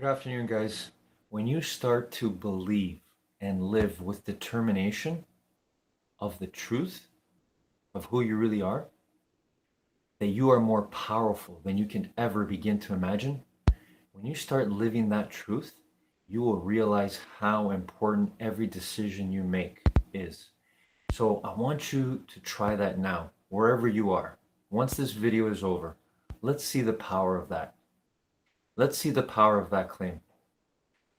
Good afternoon, guys. When you start to believe and live with determination of the truth of who you really are, that you are more powerful than you can ever begin to imagine, when you start living that truth, you will realize how important every decision you make is. So I want you to try that now, wherever you are. Once this video is over, let's see the power of that. Let's see the power of that claim.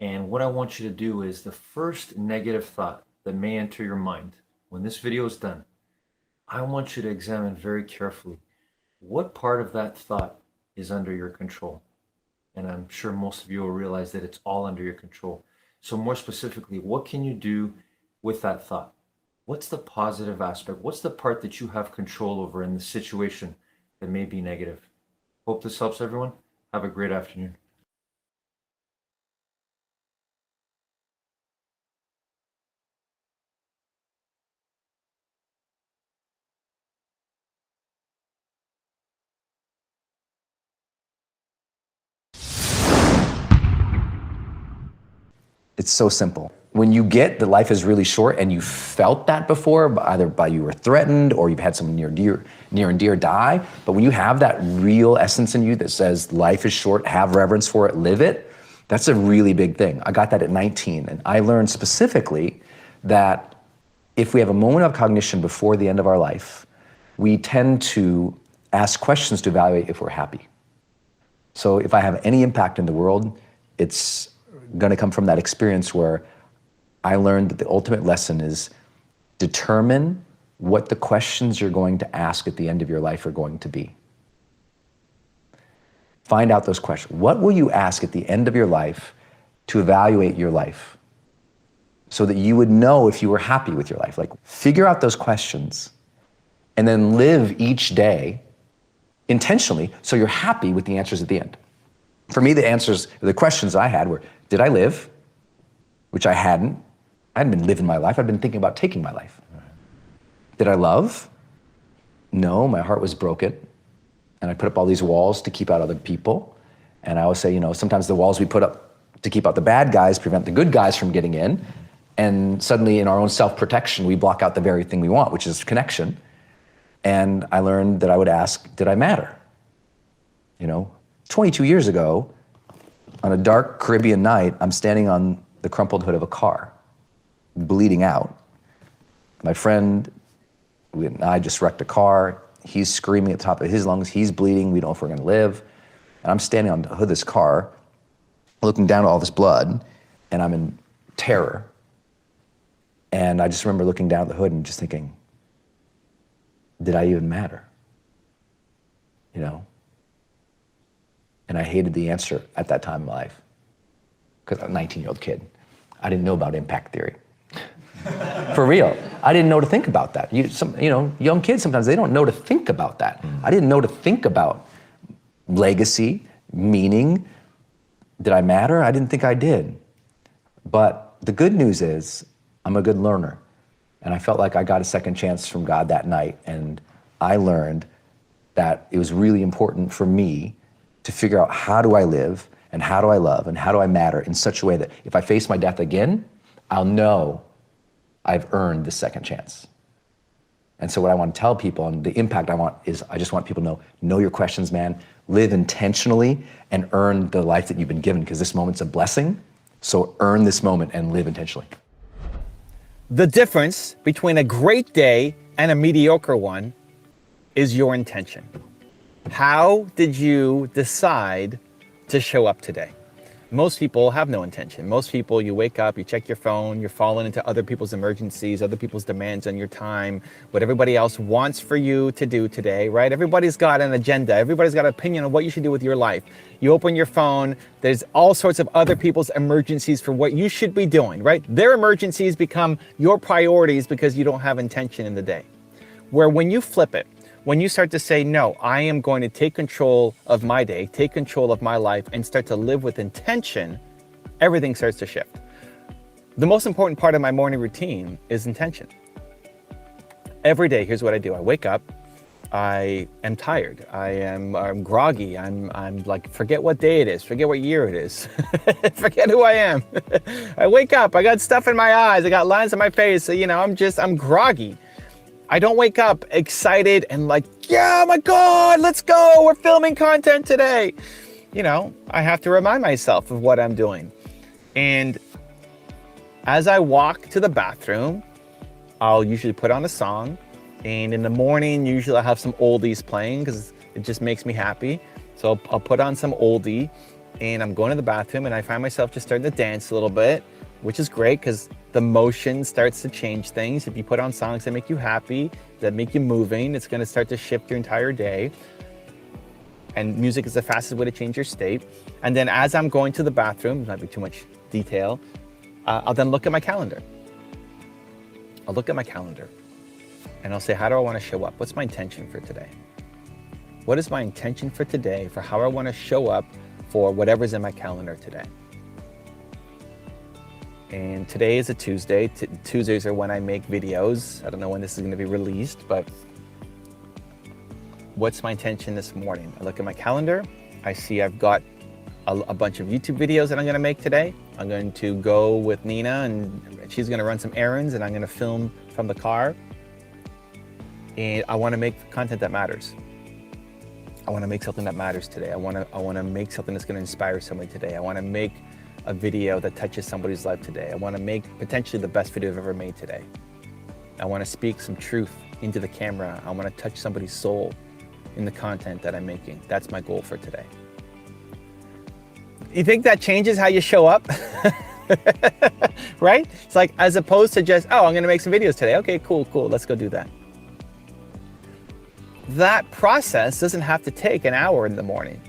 And what I want you to do is the first negative thought that may enter your mind when this video is done, I want you to examine very carefully what part of that thought is under your control. And I'm sure most of you will realize that it's all under your control. So more specifically, what can you do with that thought? What's the positive aspect? What's the part that you have control over in the situation that may be negative? Hope this helps everyone. Have a great afternoon. It's so simple. When you get that life is really short and you felt that before, either by you were threatened or you've had someone near and dear die, but when you have that real essence in you that says life is short, have reverence for it, live it, that's a really big thing. I got that at 19, and I learned specifically that if we have a moment of cognition before the end of our life, we tend to ask questions to evaluate if we're happy. So if I have any impact in the world, it's going to come from that experience where I learned that the ultimate lesson is determine what the questions you're going to ask at the end of your life are going to be. Find out those questions. What will you ask at the end of your life to evaluate your life so that you would know if you were happy with your life? Like, figure out those questions and then live each day intentionally so you're happy with the answers at the end. For me, the questions I had were, did I live? Which I hadn't. I hadn't been living my life. I'd been thinking about taking my life. Did I love? No, my heart was broken. And I put up all these walls to keep out other people. And I always say, sometimes the walls we put up to keep out the bad guys prevent the good guys from getting in. And suddenly in our own self-protection, we block out the very thing we want, which is connection. And I learned that I would ask, did I matter? 22 years ago, on a dark Caribbean night, I'm standing on the crumpled hood of a car, bleeding out. My friend and I just wrecked a car. He's screaming at the top of his lungs. He's bleeding. We don't know if we're going to live. And I'm standing on the hood of this car, looking down at all this blood, and I'm in terror. And I just remember looking down at the hood and just thinking, did I even matter? And I hated the answer at that time in my life, because I'm a 19-year-old kid. I didn't know about impact theory. For real. I didn't know to think about that. Young kids, sometimes they don't know to think about that. I didn't know to think about legacy, meaning. Did I matter? I didn't think I did. But the good news is I'm a good learner. And I felt like I got a second chance from God that night. And I learned that it was really important for me to figure out, how do I live, and how do I love, and how do I matter in such a way that if I face my death again, I'll know I've earned the second chance. And so what I want to tell people, and the impact I want, is I just want people to know your questions, man. Live intentionally and earn the life that you've been given, because this moment's a blessing. So earn this moment and live intentionally. The difference between a great day and a mediocre one is your intention. How did you decide to show up today? Most people have no intention. Most people, you wake up, you check your phone, you're falling into other people's emergencies, other people's demands on your time, what everybody else wants for you to do today, right? Everybody's got an agenda. Everybody's got an opinion on what you should do with your life. You open your phone, there's all sorts of other people's emergencies for what you should be doing, right? Their emergencies become your priorities because you don't have intention in the day. Where when you flip it, when you start to say, no, I am going to take control of my day, take control of my life, and start to live with intention, everything starts to shift. The most important part of my morning routine is intention. Every day, here's what I do. I wake up, I am tired. I'm groggy. I'm like, forget what day it is. Forget what year it is. Forget who I am. I wake up. I got stuff in my eyes. I got lines on my face. So, I'm groggy. I don't wake up excited and like, yeah, oh my God, let's go. We're filming content today. I have to remind myself of what I'm doing. And as I walk to the bathroom, I'll usually put on a song. And in the morning, usually I have some oldies playing because it just makes me happy. So I'll put on some oldie and I'm going to the bathroom and I find myself just starting to dance a little bit, which is great because the motion starts to change things. If you put on songs that make you happy, that make you moving, it's going to start to shift your entire day. And music is the fastest way to change your state. And then as I'm going to the bathroom, not be too much detail, I'll then look at my calendar. I'll look at my calendar. And I'll say, how do I want to show up? What's my intention for today? What is my intention for today for how I want to show up for whatever's in my calendar today? And today is a Tuesday. Tuesdays are when I make videos. I don't know when this is going to be released, but what's my intention this morning? I look at my calendar. I see I've got a bunch of YouTube videos that I'm going to make today. I'm going to go with Nina and she's going to run some errands and I'm going to film from the car. And I want to make content that matters. I want to make something that matters today. I want to make something that's going to inspire somebody today. I want to make a video that touches somebody's life today. I want to make potentially the best video I've ever made today. I want to speak some truth into the camera. I want to touch somebody's soul in the content that I'm making. That's my goal for today. You think that changes how you show up? Right? It's like, as opposed to just, oh, I'm going to make some videos today. Okay, cool. Let's go do that. That process doesn't have to take an hour in the morning,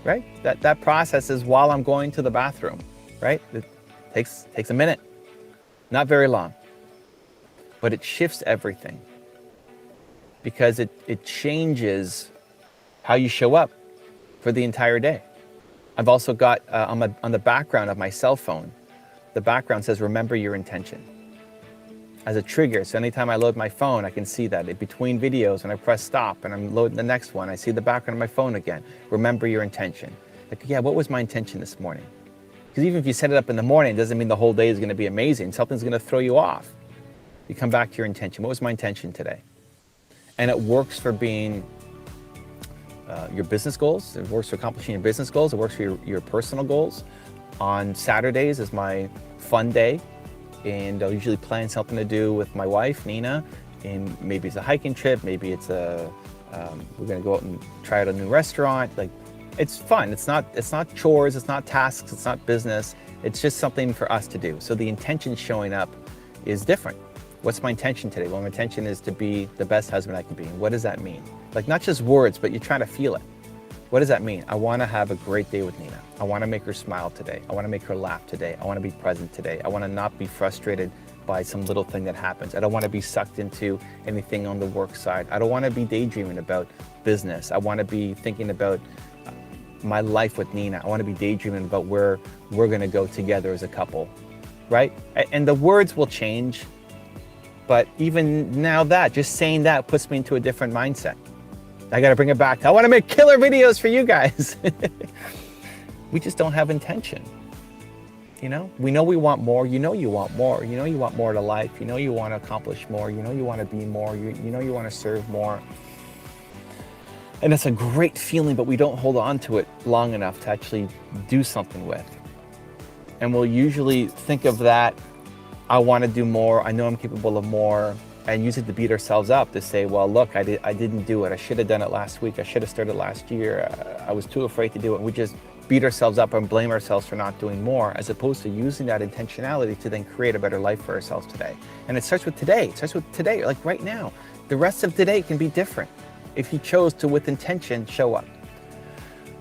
right? That process is while I'm going to the bathroom, right? It takes a minute, not very long, but it shifts everything because it changes how you show up for the entire day. I've also got on the background of my cell phone, the background says, remember your intention. As a trigger, so anytime I load my phone, I can see that. Between videos, when I press stop and I'm loading the next one, I see the background of my phone again. Remember your intention. Like, yeah, what was my intention this morning? Because even if you set it up in the morning, it doesn't mean the whole day is going to be amazing. Something's going to throw you off. You come back to your intention. What was my intention today? And it works for being your business goals. It works for accomplishing your business goals. It works for your personal goals. On Saturdays is my fun day. And I'll usually plan something to do with my wife, Nina, and maybe it's a hiking trip, maybe it's we're gonna go out and try out a new restaurant. Like, it's fun. It's not chores, it's not tasks, it's not business. It's just something for us to do. So the intention showing up is different. What's my intention today? Well, my intention is to be the best husband I can be. What does that mean? Like, not just words, but you're trying to feel it. What does that mean? I want to have a great day with Nina. I want to make her smile today. I want to make her laugh today. I want to be present today. I want to not be frustrated by some little thing that happens. I don't want to be sucked into anything on the work side. I don't want to be daydreaming about business. I want to be thinking about my life with Nina. I want to be daydreaming about where we're going to go together as a couple, right? And the words will change, but even now just saying that puts me into a different mindset. I got to bring it back. I want to make killer videos for you guys. We just don't have intention. We know we want more. You know you want more. You know you want more to life. You know you want to accomplish more. You know you want to be more. You know you want to serve more. And it's a great feeling, but we don't hold on to it long enough to actually do something with. And we'll usually think of that, I want to do more. I know I'm capable of more. And use it to beat ourselves up, to say, well, look, I didn't do it. I should have done it last week. I should have started last year. I was too afraid to do it. And we just beat ourselves up and blame ourselves for not doing more, as opposed to using that intentionality to then create a better life for ourselves today. And it starts with today. It starts with today, like right now. The rest of today can be different if you chose to, with intention, show up.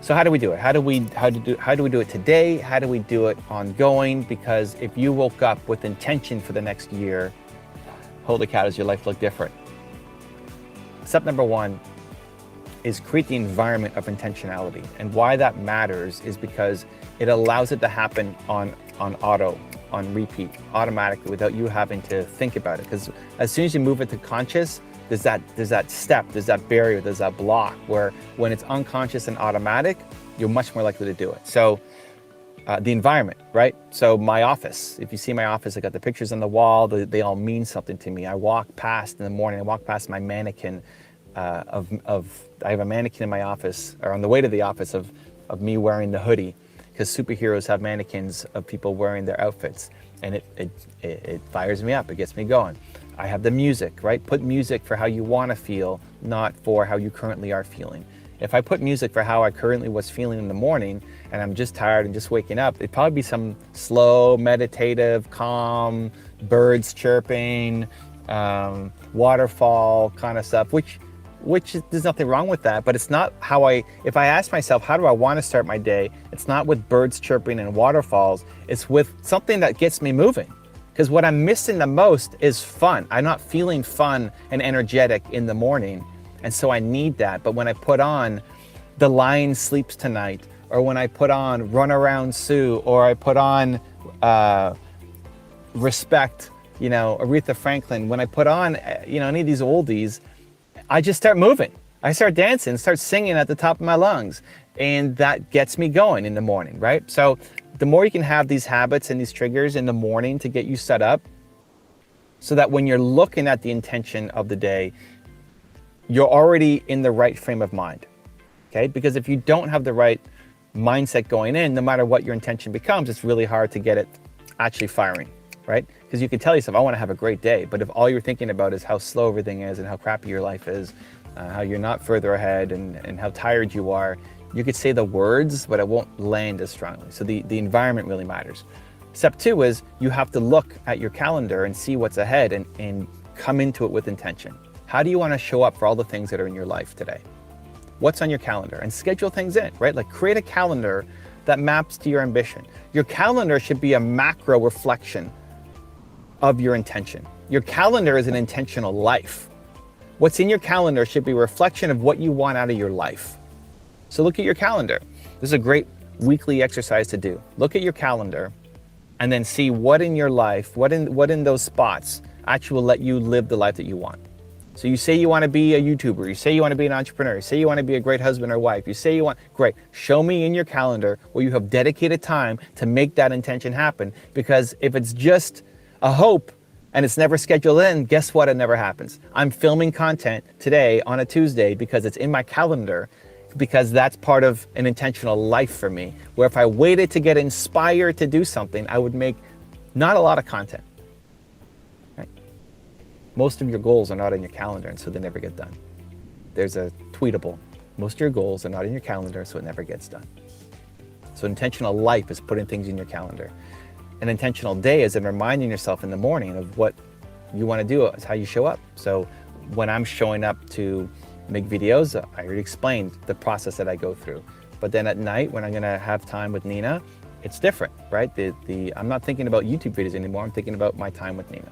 So how do we do it? How do we do it today? How do we do it ongoing? Because if you woke up with intention for the next year, holy cow, does your life look different? Step number one is create the environment of intentionality. And why that matters is because it allows it to happen on repeat, automatically, without you having to think about it. Because as soon as you move it to conscious, there's that step, there's that barrier, there's that block where when it's unconscious and automatic, you're much more likely to do it. So the environment, right? So my office, if you see my office, I got the pictures on the wall, they all mean something to me. I walk past in the morning, I walk past my mannequin I have a mannequin in my office, or on the way to the office, of me wearing the hoodie, because superheroes have mannequins of people wearing their outfits, and it fires me up, it gets me going. I have the music, right? Put music for how you want to feel, not for how you currently are feeling. If I put music for how I currently was feeling in the morning, and I'm just tired and just waking up, it'd probably be some slow, meditative, calm, birds chirping, waterfall kind of stuff, which there's nothing wrong with that, but it's not how if I ask myself, how do I want to start my day? It's not with birds chirping and waterfalls, it's with something that gets me moving. Because what I'm missing the most is fun. I'm not feeling fun and energetic in the morning. And so I need that. But when I put on The Lion Sleeps Tonight, or when I put on Run Around Sue, or I put on Respect, Aretha Franklin, when I put on, any of these oldies, I just start moving. I start dancing, start singing at the top of my lungs. And that gets me going in the morning, right? So the more you can have these habits and these triggers in the morning to get you set up, so that when you're looking at the intention of the day, you're already in the right frame of mind, okay? Because if you don't have the right mindset going in, no matter what your intention becomes, it's really hard to get it actually firing, right? Because you can tell yourself, I want to have a great day, but if all you're thinking about is how slow everything is and how crappy your life is, how you're not further ahead and how tired you are, you could say the words, but it won't land as strongly. So the environment really matters. Step 2 is you have to look at your calendar and see what's ahead and come into it with intention. How do you want to show up for all the things that are in your life today? What's on your calendar? And schedule things in, right? Like create a calendar that maps to your ambition. Your calendar should be a macro reflection of your intention. Your calendar is an intentional life. What's in your calendar should be a reflection of what you want out of your life. So look at your calendar. This is a great weekly exercise to do. Look at your calendar and then see what in your life, what in those spots actually will let you live the life that you want. So you say you want to be a YouTuber, you say you want to be an entrepreneur, you say you want to be a great husband or wife, you say you want, great, show me in your calendar where you have dedicated time to make that intention happen. Because if it's just a hope and it's never scheduled in, guess what? It never happens. I'm filming content today on a Tuesday because it's in my calendar, because that's part of an intentional life for me, where if I waited to get inspired to do something, I would make not a lot of content. Right? Most of your goals are not in your calendar, and so they never get done. There's a tweetable. Most of your goals are not in your calendar, so it never gets done. So intentional life is putting things in your calendar. An intentional day is in reminding yourself in the morning of what you want to do, is how you show up. So when I'm showing up to make videos, I already explained the process that I go through. But then at night, when I'm gonna have time with Nina, it's different, right? I'm not thinking about YouTube videos anymore, I'm thinking about my time with Nina.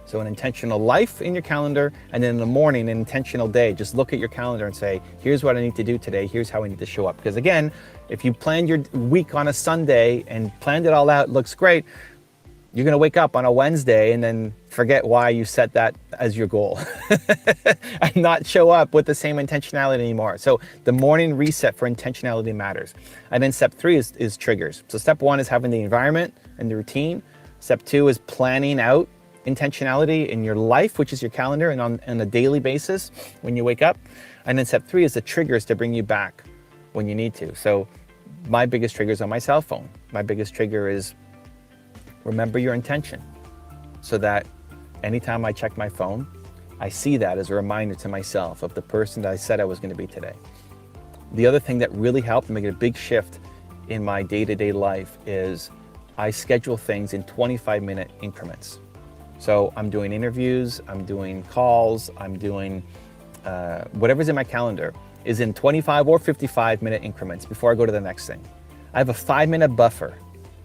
So an intentional life in your calendar, and then in the morning, an intentional day. Just look at your calendar and say, here's what I need to do today, here's how I need to show up. Because again, if you planned your week on a Sunday and planned it all out, looks great, you're gonna wake up on a Wednesday and then forget why you set that as your goal and not show up with the same intentionality anymore. So the morning reset for intentionality matters. And then step 3 is triggers. So step 1 is having the environment and the routine. Step 2 is planning out intentionality in your life, which is your calendar, and on a daily basis when you wake up. And then step 3 is the triggers to bring you back when you need to. So my biggest trigger is on my cell phone. My biggest trigger is remember your intention, so that anytime I check my phone, I see that as a reminder to myself of the person that I said I was going to be today. The other thing that really helped make a big shift in my day-to-day life is I schedule things in 25-minute increments. So I'm doing interviews, I'm doing calls, I'm doing whatever's in my calendar is in 25 or 55-minute increments before I go to the next thing. I have a 5-minute buffer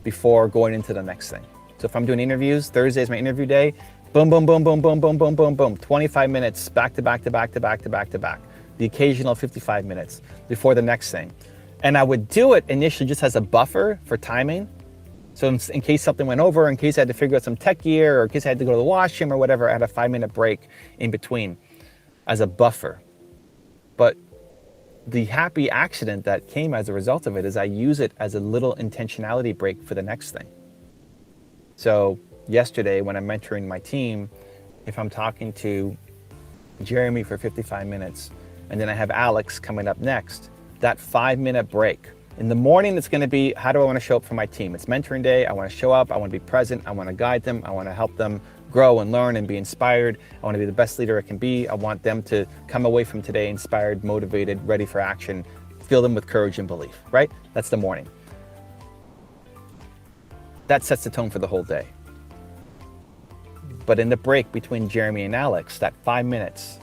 before going into the next thing. So if I'm doing interviews, Thursday is my interview day, boom, boom, boom, boom, boom, boom, boom, boom, boom, 25 minutes back to back to back to back to back to back. The occasional 55 minutes before the next thing. And I would do it initially just as a buffer for timing. So in case something went over, in case I had to figure out some tech gear, or in case I had to go to the washroom or whatever, I had a 5-minute break in between. as a buffer. But the happy accident that came as a result of it is I use it as a little intentionality break for the next thing. So yesterday when I'm mentoring my team, if I'm talking to Jeremy for 55 minutes, and then I have Alex coming up next, that 5-minute break. In the morning, it's gonna be, how do I wanna show up for my team? It's mentoring day, I wanna show up, I wanna be present, I wanna guide them, I wanna help them grow and learn and be inspired. I wanna be the best leader I can be. I want them to come away from today inspired, motivated, ready for action, fill them with courage and belief, right? That's the morning. That sets the tone for the whole day. But in the break between Jeremy and Alex, that 5 minutes,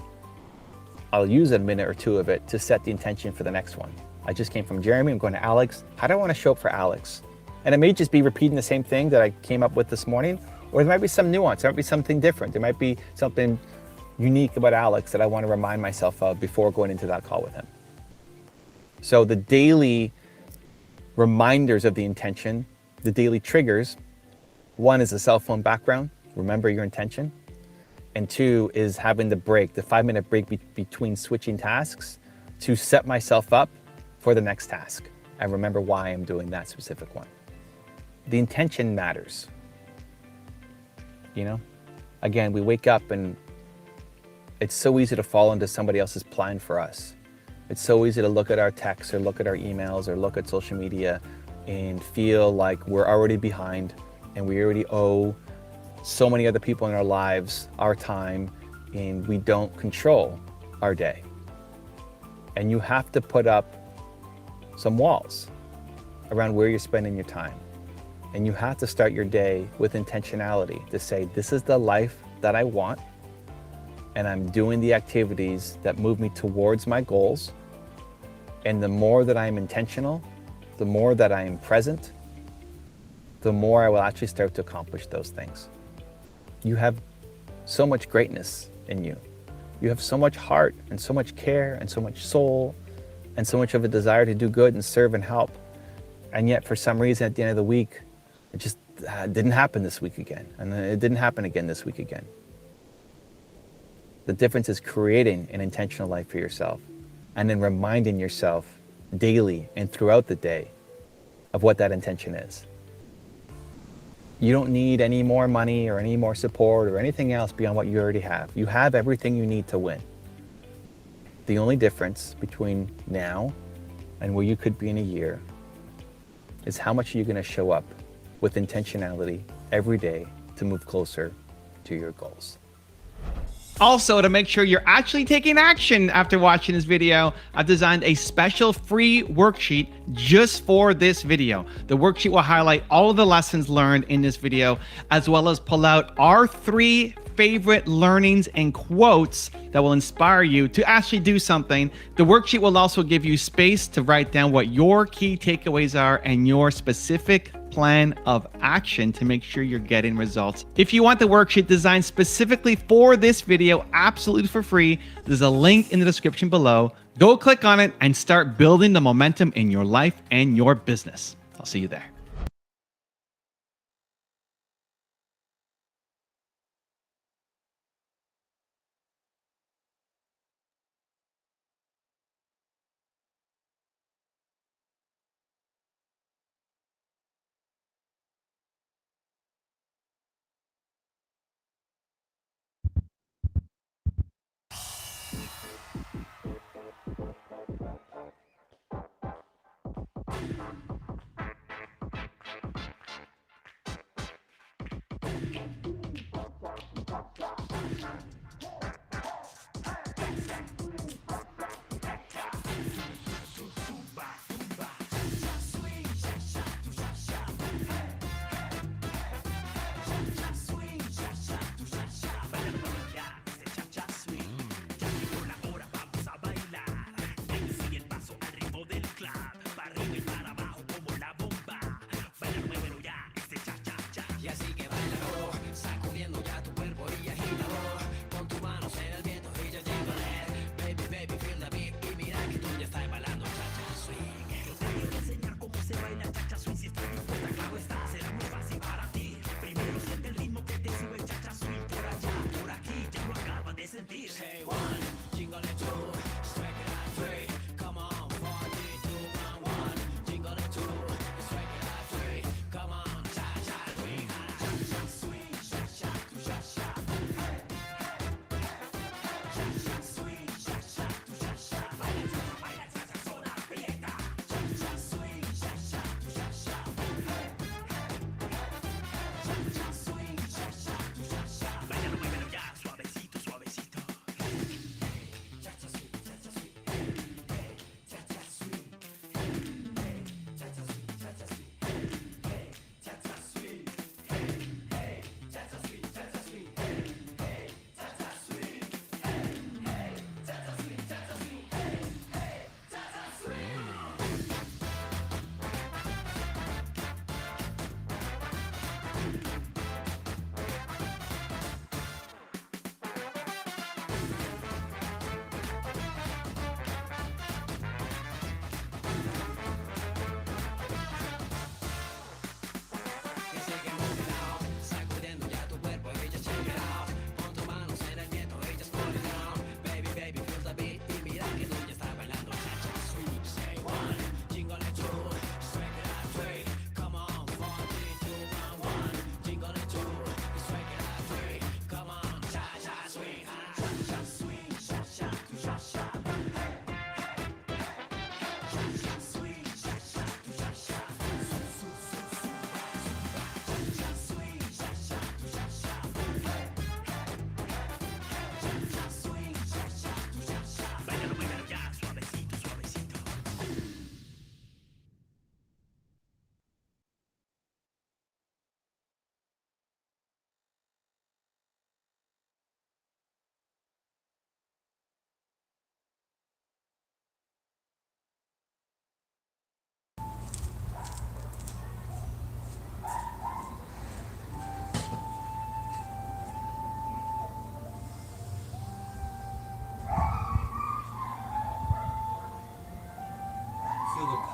I'll use a minute or two of it to set the intention for the next one. I just came from Jeremy, I'm going to Alex. How do I want to show up for Alex? And it may just be repeating the same thing that I came up with this morning, or there might be some nuance, there might be something different. There might be something unique about Alex that I want to remind myself of before going into that call with him. So the daily reminders of the intention, the daily triggers, one is a cell phone background, remember your intention. And two is having the break, the 5-minute break between switching tasks to set myself up for the next task and remember why I'm doing that specific one. The intention matters. You know, again, we wake up and it's so easy to fall into somebody else's plan for us. It's so easy to look at our texts or look at our emails or look at social media and feel like we're already behind and we already owe so many other people in our lives our time, and we don't control our day. And you have to put up some walls around where you're spending your time. And you have to start your day with intentionality to say, this is the life that I want, and I'm doing the activities that move me towards my goals. And the more that I'm intentional, the more that I am present, the more I will actually start to accomplish those things. You have so much greatness in you. You have so much heart and so much care and so much soul and so much of a desire to do good and serve and help. And yet for some reason at the end of the week, it just didn't happen this week again. And it didn't happen again this week again. The difference is creating an intentional life for yourself and then reminding yourself daily and throughout the day of what that intention is. You don't need any more money or any more support or anything else beyond what you already have. You have everything you need to win. The only difference between now and where you could be in a year is how much are you going to show up with intentionality every day to move closer to your goals. Also, to make sure you're actually taking action after watching this video, I've designed a special free worksheet just for this video. The worksheet will highlight all of the lessons learned in this video, as well as pull out our 3 favorite learnings and quotes that will inspire you to actually do something. The worksheet will also give you space to write down what your key takeaways are and your specific plan of action to make sure you're getting results. If you want the worksheet designed specifically for this video, absolutely for free, there's a link in the description below. Go click on it and start building the momentum in your life and your business. I'll see you there.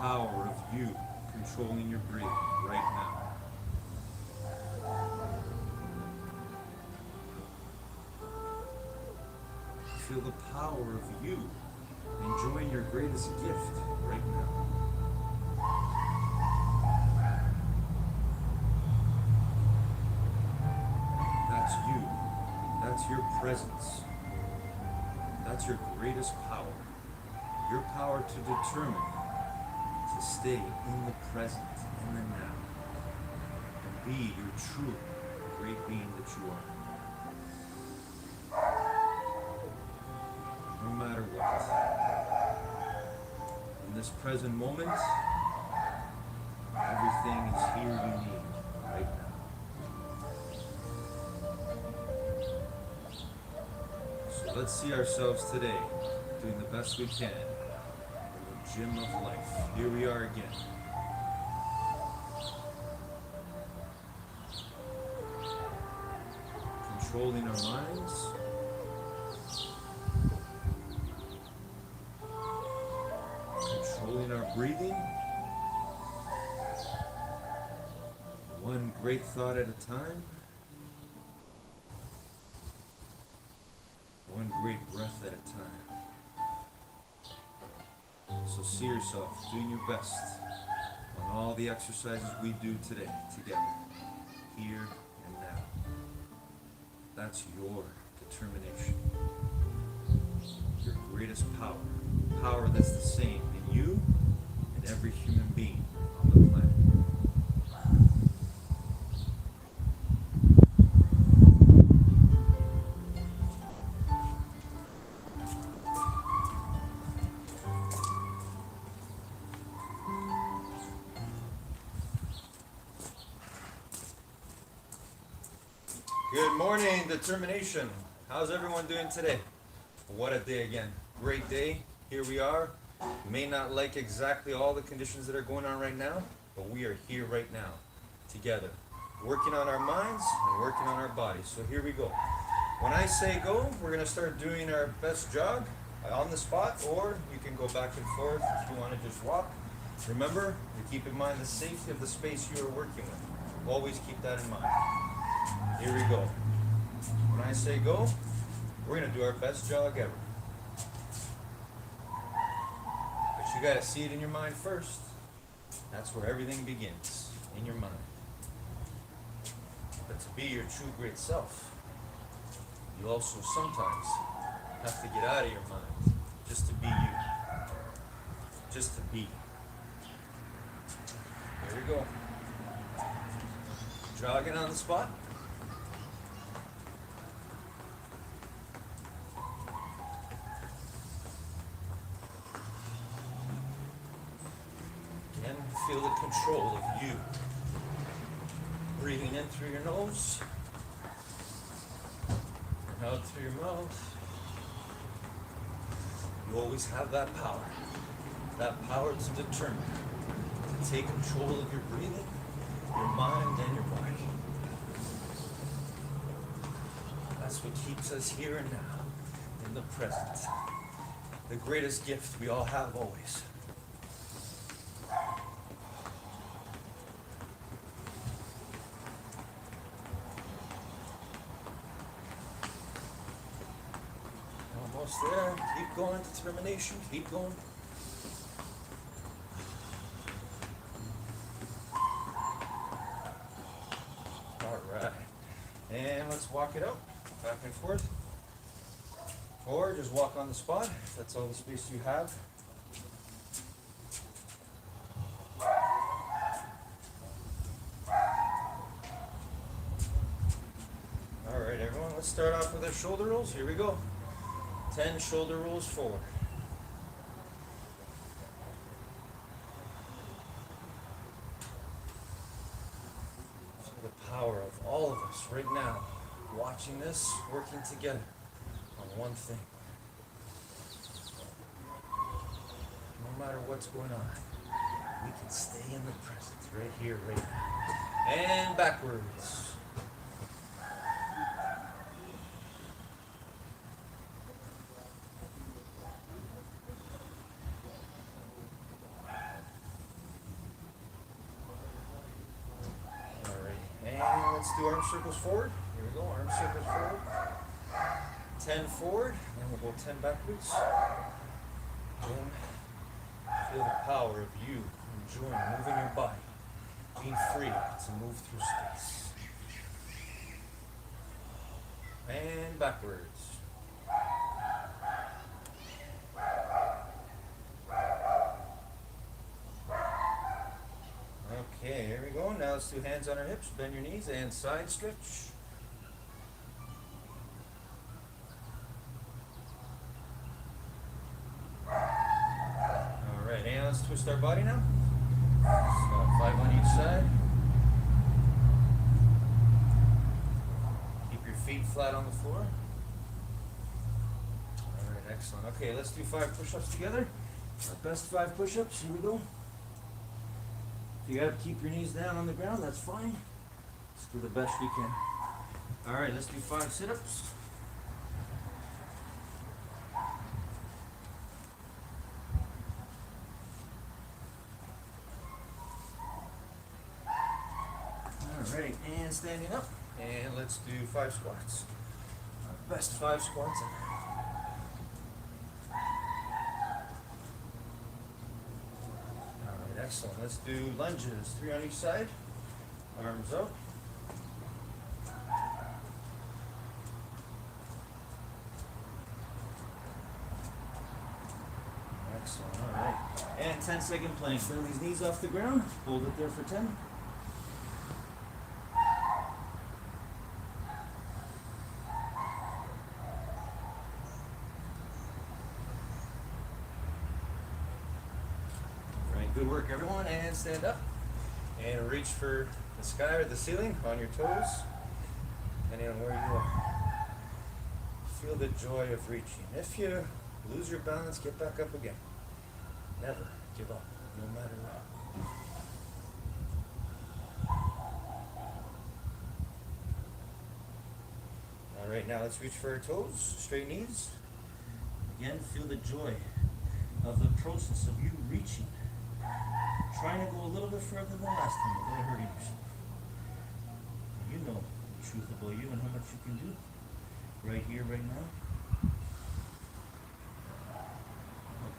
power of you controlling your breathing right now. Feel the power of you enjoying your greatest gift right now. That's you. That's your presence. That's your greatest power. Your power to determine to stay in the present, in the now, and be your true great being that you are. No matter what. In this present moment, everything is here you need right now. So let's see ourselves today doing the best we can in the gym of life. Here we are again. Controlling our minds. Controlling our breathing. One great thought at a time. One great breath at a time. So see yourself doing your best on all the exercises we do today together, here and now. That's your determination. Your greatest power. Power that's the same in you and every human being on the planet. Good morning, determination. How's everyone doing today? What a day again. Great day. Here we are. You may not like exactly all the conditions that are going on right now, but we are here right now, together, working on our minds and working on our bodies. So here we go. When I say go, we're going to start doing our best jog on the spot, or you can go back and forth if you want to just walk. Remember to keep in mind the safety of the space you are working with. Always keep that in mind. Here we go. When I say go, we're going to do our best jog ever. But you got to see it in your mind first. That's where everything begins, in your mind. But to be your true great self, you also sometimes have to get out of your mind just to be you. Just to be. Here we go. Jogging on the spot. Again, feel the control of you. Breathing in through your nose, and out through your mouth. You always have that power to determine, to take control of your breathing, your mind, and your body. That's what keeps us here and now, in the present. The greatest gift we all have always. Almost there. Keep going. Determination. Keep going. All right. And let's walk it out. Back and forth. Or just walk on the spot, if that's all the space you have. All right, everyone, let's start off with our shoulder rolls. Here we go. 10 shoulder rolls forward. So the power of all of us right now, watching this, working together on one thing. No matter what's going on, we can stay in the present, right here, right now. And backwards. let's do arm circles forward. Here we go, arm circles forward. 10 forward, and we'll go 10 backwards. Again, feel the power of you enjoying moving your body, being free to move through space. And backwards. Okay, here we go. Now let's do hands on our hips, bend your knees, and side stretch. Alright, and let's twist our body now. So 5 on each side. Keep your feet flat on the floor. Alright, excellent. Okay, let's do 5 push-ups together. Our best 5 push-ups. Here we go. If you gotta keep your knees down on the ground, that's fine. Let's do the best we can. Alright, let's do 5 sit-ups. Alright, and standing up. And let's do 5 squats. Our best 5 squats ever. Excellent. Let's do lunges. 3 on each side. Arms up. Excellent. All right. And 10-second plank. Bring these knees off the ground. Hold it there for 10. Good work, everyone, and stand up and reach for the sky or the ceiling on your toes, depending on where you are. Feel the joy of reaching. If you lose your balance, get back up again. Never give up, no matter what. All right, now let's reach for our toes, straight knees. Again, feel the joy of the process of you reaching. Trying to go a little bit further than last time without hurting yourself. You know the truth about you and how much you can do. Right here, right now.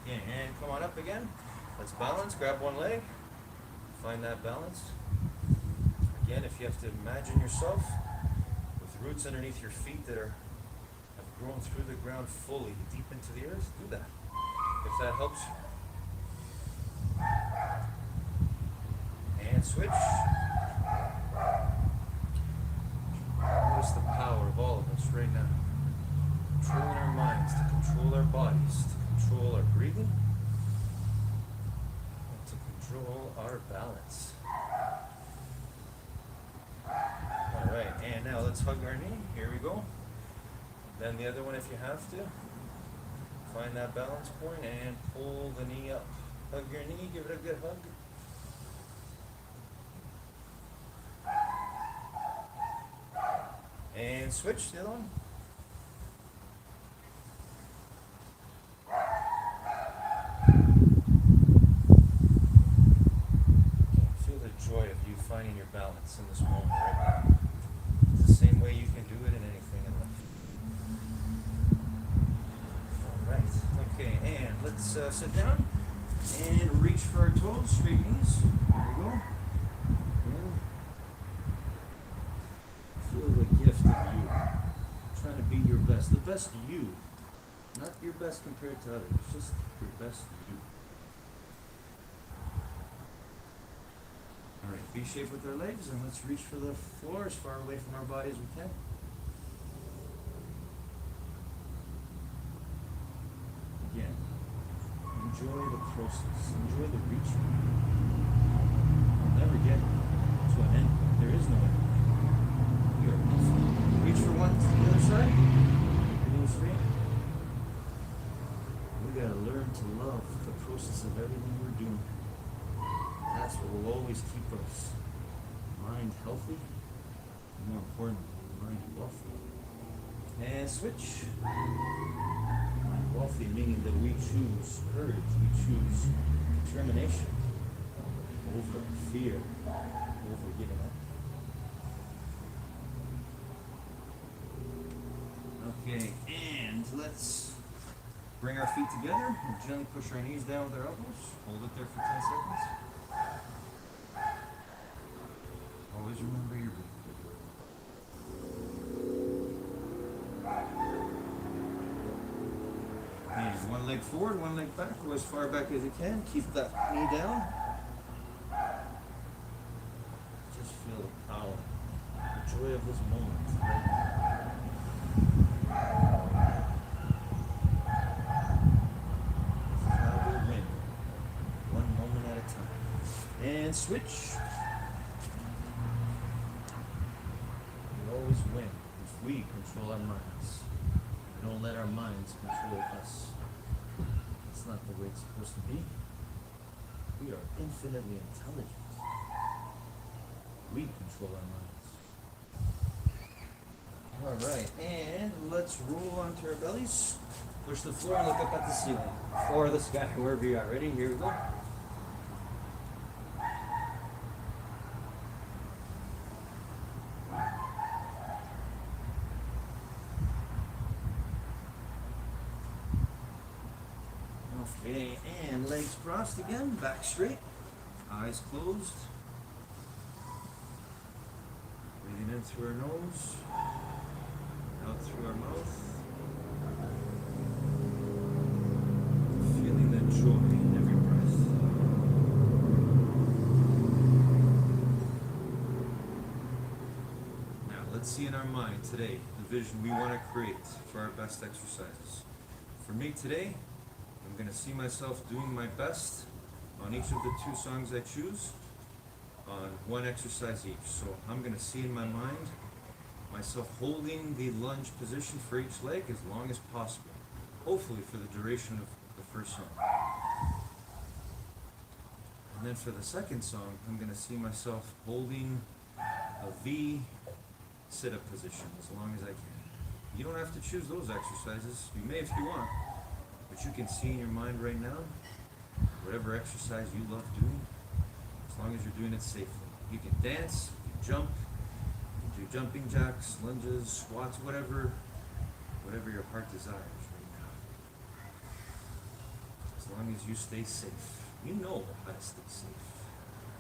Okay, and come on up again. Let's balance. Grab one leg. Find that balance. Again, if you have to imagine yourself with roots underneath your feet that have grown through the ground fully, deep into the earth, do that. If that helps you. And switch. Notice the power of all of us right now. Controlling our minds, to control our bodies, to control our breathing, and to control our balance. Alright, and now let's hug our knee. Here we go. Then the other one if you have to. Find that balance point and pull the knee up. Hug your knee, give it a good hug. And switch the other one. Feel the joy of you finding your balance in this moment right now. It's the same way you can do it in anything in life. Alright, okay, and let's sit down and reach for our toes, straight knees. There we go. Feel the gift of you. Trying to be your best. The best you. Not your best compared to others. Just your best you. Alright, V shape with our legs, and let's reach for the floor as far away from our body as we can. Again, enjoy the process. Enjoy the reaching. You'll never get to an end point. There is no end point. Reach for one to the other side. Keep it straight. We gotta learn to love the process of everything we're doing. That's what will always keep us mind healthy, and more importantly, mind wealthy. And switch. Mind wealthy meaning that we choose courage, we choose determination over fear, over giving up. Okay, and let's bring our feet together and gently push our knees down with our elbows. Hold it there for 10 seconds. Always remember your breathing. And one leg forward, one leg back. Go as far back as you can. Keep that knee down. Just feel the power, the joy of this moment right now. This is how we win. One moment at a time. And switch. We always win if we control our minds. We don't let our minds control us. That's not the way it's supposed to be. We are infinitely intelligent. We control our minds. Alright, and let's roll onto our bellies. Push the floor and look up at the ceiling. Or the sky, wherever you are. Ready? Here we go. Okay, and legs crossed again, back straight, eyes closed. Breathing in through our nose, out through our mouth. Feeling the joy in every breath. Now, let's see in our mind today the vision we want to create for our best exercises. For me today, I'm going to see myself doing my best on each of the 2 songs I choose on one exercise each. So I'm going to see in my mind myself holding the lunge position for each leg as long as possible, hopefully for the duration of the first song. And then for the second song, I'm going to see myself holding a V sit-up position as long as I can. You don't have to choose those exercises. You may if you want. But you can see in your mind right now, whatever exercise you love doing, as long as you're doing it safely. You can dance, you can jump, you can do jumping jacks, lunges, squats, whatever your heart desires right now. As long as you stay safe. You know how to stay safe.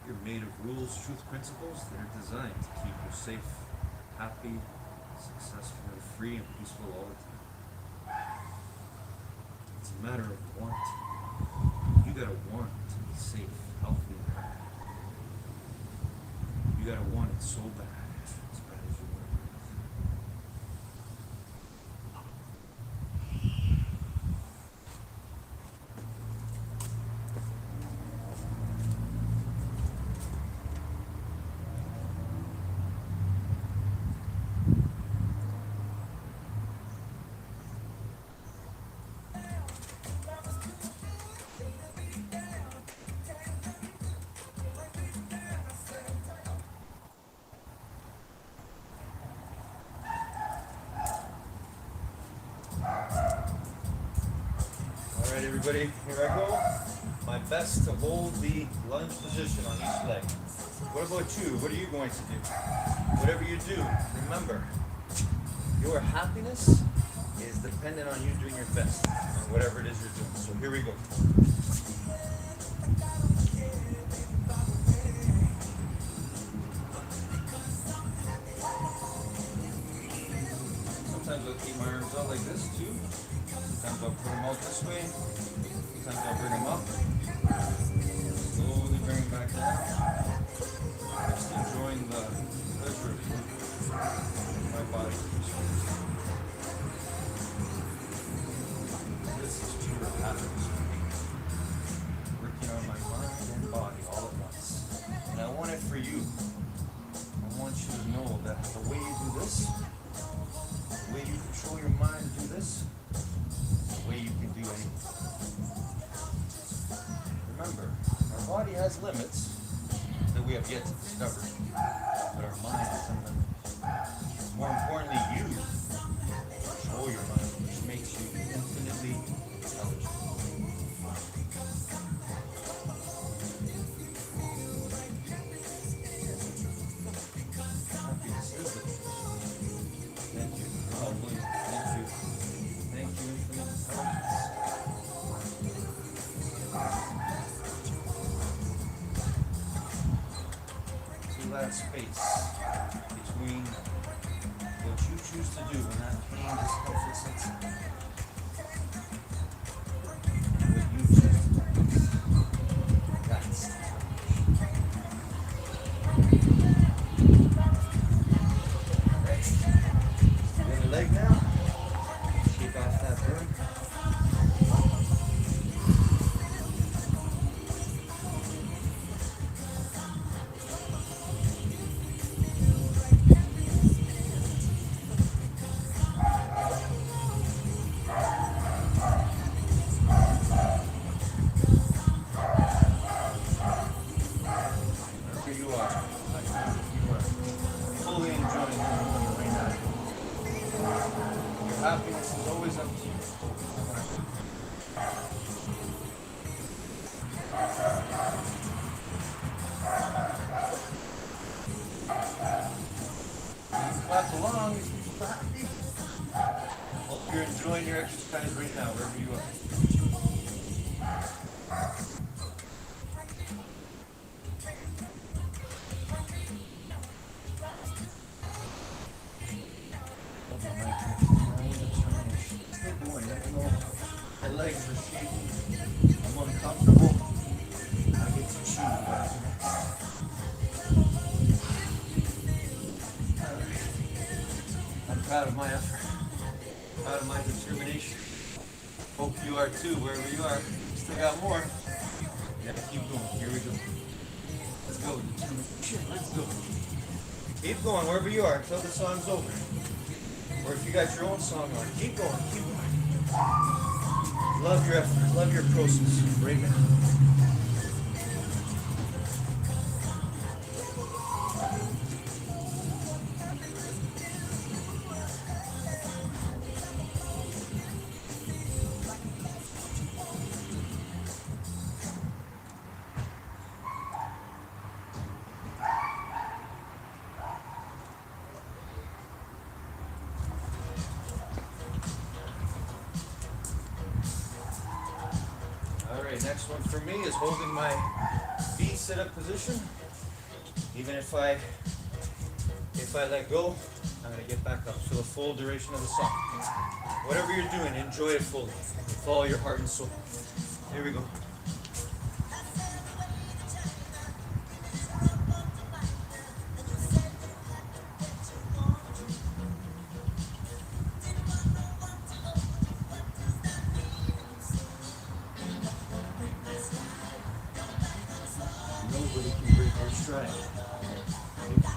You're made of rules, truth, principles that are designed to keep you safe, happy, successful, and free and peaceful all the time. It's a matter of wanting. You gotta want to be safe, healthy, and happy. You gotta want it so bad as you want it. Alright everybody, here I go. My best to hold the lunge position on each leg. What about you? What are you going to do? Whatever you do, remember, your happiness is dependent on you doing your best on whatever it is you're doing. So here we go. Sometimes I'll keep my arms out like this too. Sometimes I'll put them out this way. Sometimes I'll bring them up. Slowly bring them back down. Just enjoying the pleasure of my body. This is pure happiness for me. Working on my mind and body all at once. And I want it for you. I want you to know that the way you do this, the way you control your mind to do this, way you can do anything. Remember, our body has limits that we have yet to discover, but our mind is unlimited. More importantly, you control your mind, which makes you infinitely intelligent. Happiness is the truth. Thank you. Oh, please. Thank you. that space between what you choose to do when that pain, discomfort sets in. What you choose to do. That's the other leg now. Shake off that burn. Wherever you are, you are fully enjoying the moment right now. Your happiness is always up to you. Clap along if you're happy. Hope you're enjoying your exercise right now, wherever you are. My legs are shaking. I'm uncomfortable. I get to choose what I do next. Alright. I'm proud of my effort. Proud of my determination. Hope you are too, wherever you are. Still got more. Yeah, keep going. Here we go. Let's go. Determination. Let's go. Keep going wherever you are until the song's over. Or if you got your own song on, keep going, keep going. Love your effort, love your process right now. Alright, next one for me is holding my feet sit-up position. Even if I let go, I'm gonna get back up for the full duration of the song. Whatever you're doing, enjoy it fully. Follow your heart and soul. Here we go. Nobody can break your stride.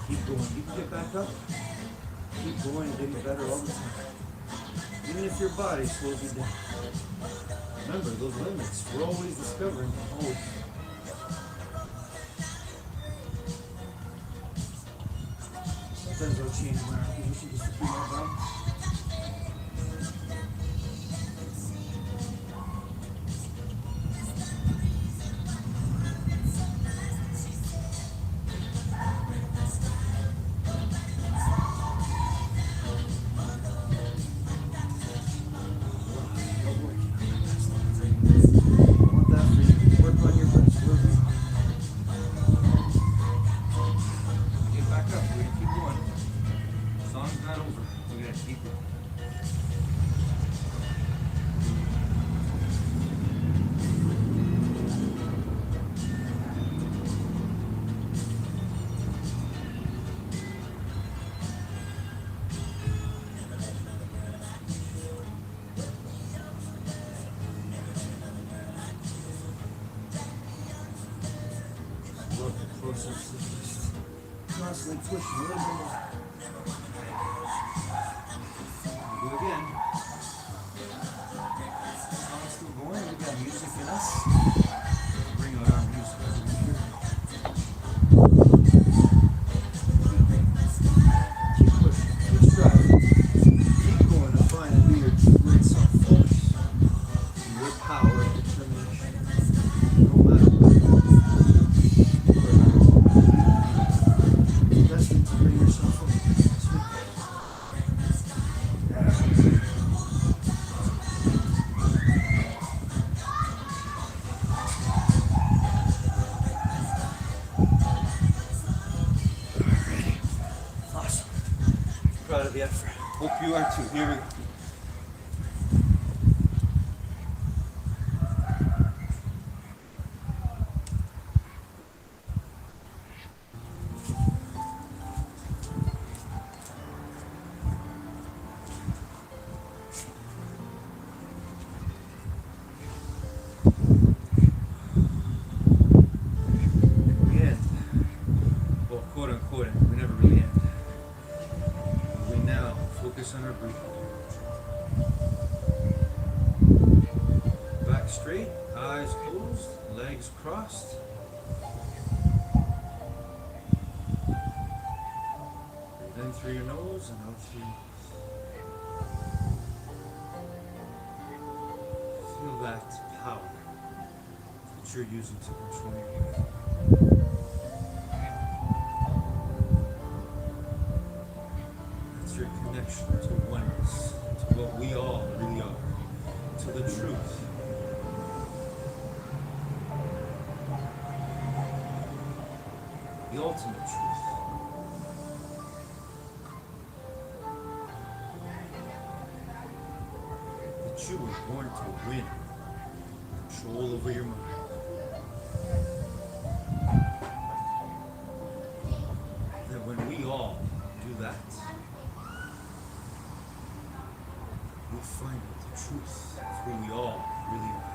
Keep going. You can get back up. Keep going and getting better all the time. Even if your body slows you down. Remember, those limits, we're always discovering them. Always. Sometimes I'll change my position just to keep my balance. Constantly pushing a little bit more. Do it again. Song's still going. We got music in us. Bring out our music over here. Keep pushing. Keep striving. Keep going to find and be your true great self-force. Your power of determination. No matter what. Destined to bring yourself up. the effort. Hope you are too. Here we go. We end. Well, quote unquote, we never really end. We now focus on our breathing. Back straight, eyes closed, legs crossed. Breathe in through your nose and out through your mouth. Feel that power that you're using to control your breathing. That's your connection to oneness, to what we all really are, to the truth. The ultimate truth. That you were born to win control over your mind. That when we all do that, we find out the truth of who we all really are.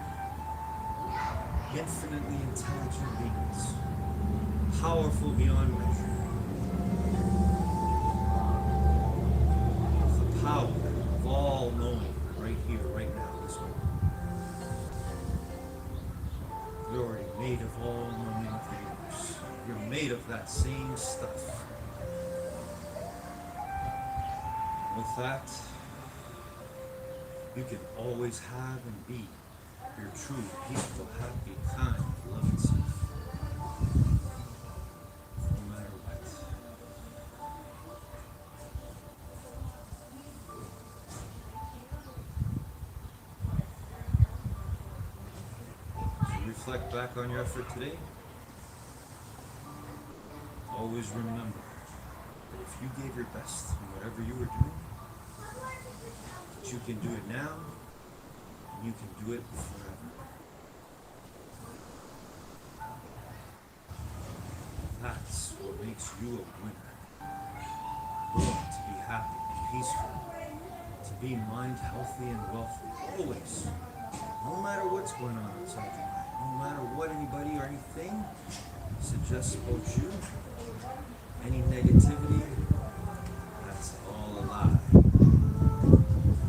Infinitely intelligent beings, powerful beyond measure. The power of all knowing right here, right now, this moment. You're already made of all knowing of the universe. You're made of that same stuff. With that, you can always have and be your true, peaceful, happy, kind, loving self. No matter what. As you reflect back on your effort today, always remember that if you gave your best in whatever you were doing, that you can do it now, and you can do it forever. That's what makes you a winner. Born to be happy and peaceful, to be mind healthy and wealthy, always. No matter what's going on outside your mind, no matter what anybody or anything suggests about you, any negativity, that's all a lie.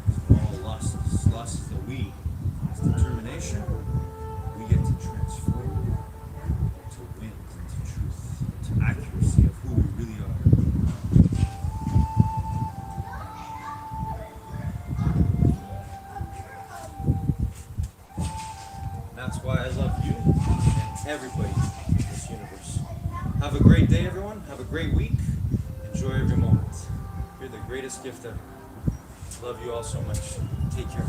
It's all losses. Losses that we, as determination, we get to transform to win, to truth, to accuracy of who we really are. That's why I love you and everybody in this universe. Have a great day, everyone. Have a great week. Enjoy every moment. You're the greatest gift ever. Love you all so much. Take care.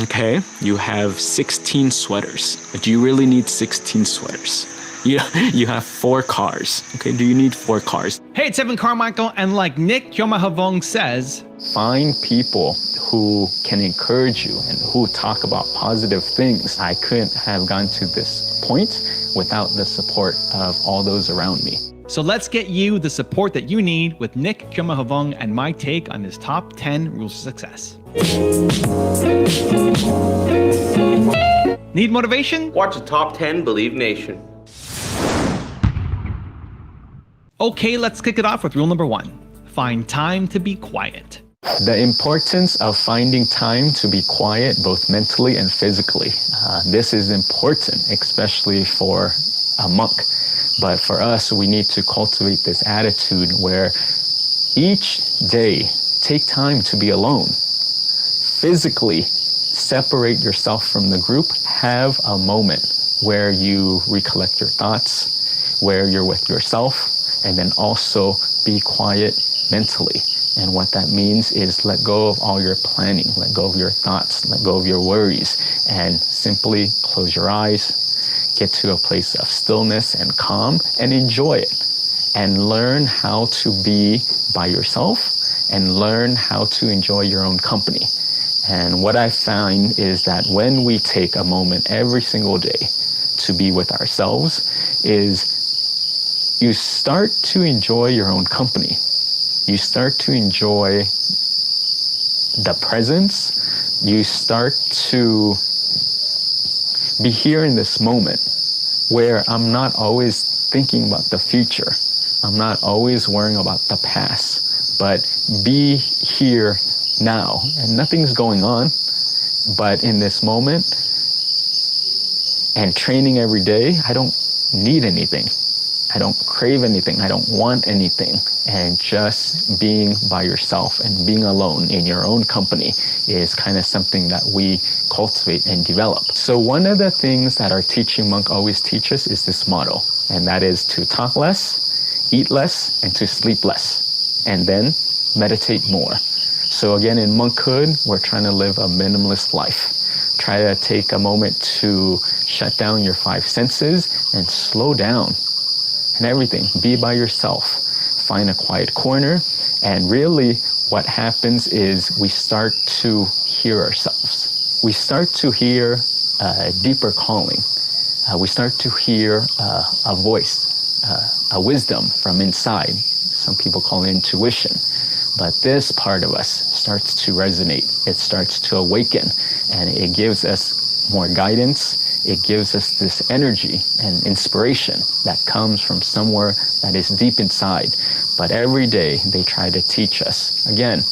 Okay, you have 16 sweaters. Do you really need 16 sweaters? You have 4 cars. Okay, do you need 4 cars? Hey, it's Evan Carmichael, and like Nick Jomahavong says, Find people who can encourage you and who talk about positive things. I couldn't have gone to this point without the support of all those around me. so let's get you the support that you need with Nick Jomahavong and my take on his top 10 rules of success. Need motivation? Watch the Top 10 Believe Nation. Okay, let's kick it off with rule number 1. Find time to be quiet. The importance of finding time to be quiet, both mentally and physically. This is important, especially for a monk. But for us, we need to cultivate this attitude where each day, take time to be alone. Physically separate yourself from the group. Have a moment where you recollect your thoughts, where you're with yourself, and then also be quiet mentally. And what that means is let go of all your planning, let go of your thoughts, let go of your worries, and simply close your eyes, get to a place of stillness and calm, and enjoy it. And learn how to be by yourself, and learn how to enjoy your own company. And what I find is that when we take a moment every single day to be with ourselves, is you start to enjoy your own company. You start to enjoy the presence. You start to be here in this moment where I'm not always thinking about the future. I'm not always worrying about the past, but be here now. And nothing's going on, but in this moment and training every day, I don't need anything. I don't crave anything. I don't want anything. And just being by yourself and being alone in your own company is kind of something that we cultivate and develop. So one of the things that our teaching monk always teaches is this motto, and that is to talk less, eat less, and to sleep less, and then meditate more. So again, in monkhood, we're trying to live a minimalist life. Try to take a moment to shut down your 5 senses and slow down. And everything, be by yourself, find a quiet corner, and really what happens is we start to hear ourselves. We start to hear a deeper calling. We start to hear a voice, a wisdom from inside. Some people call it intuition. But this part of us starts to resonate. It starts to awaken, and it gives us more guidance. It gives us this energy and inspiration that comes from somewhere that is deep inside. But every day they try to teach us, again,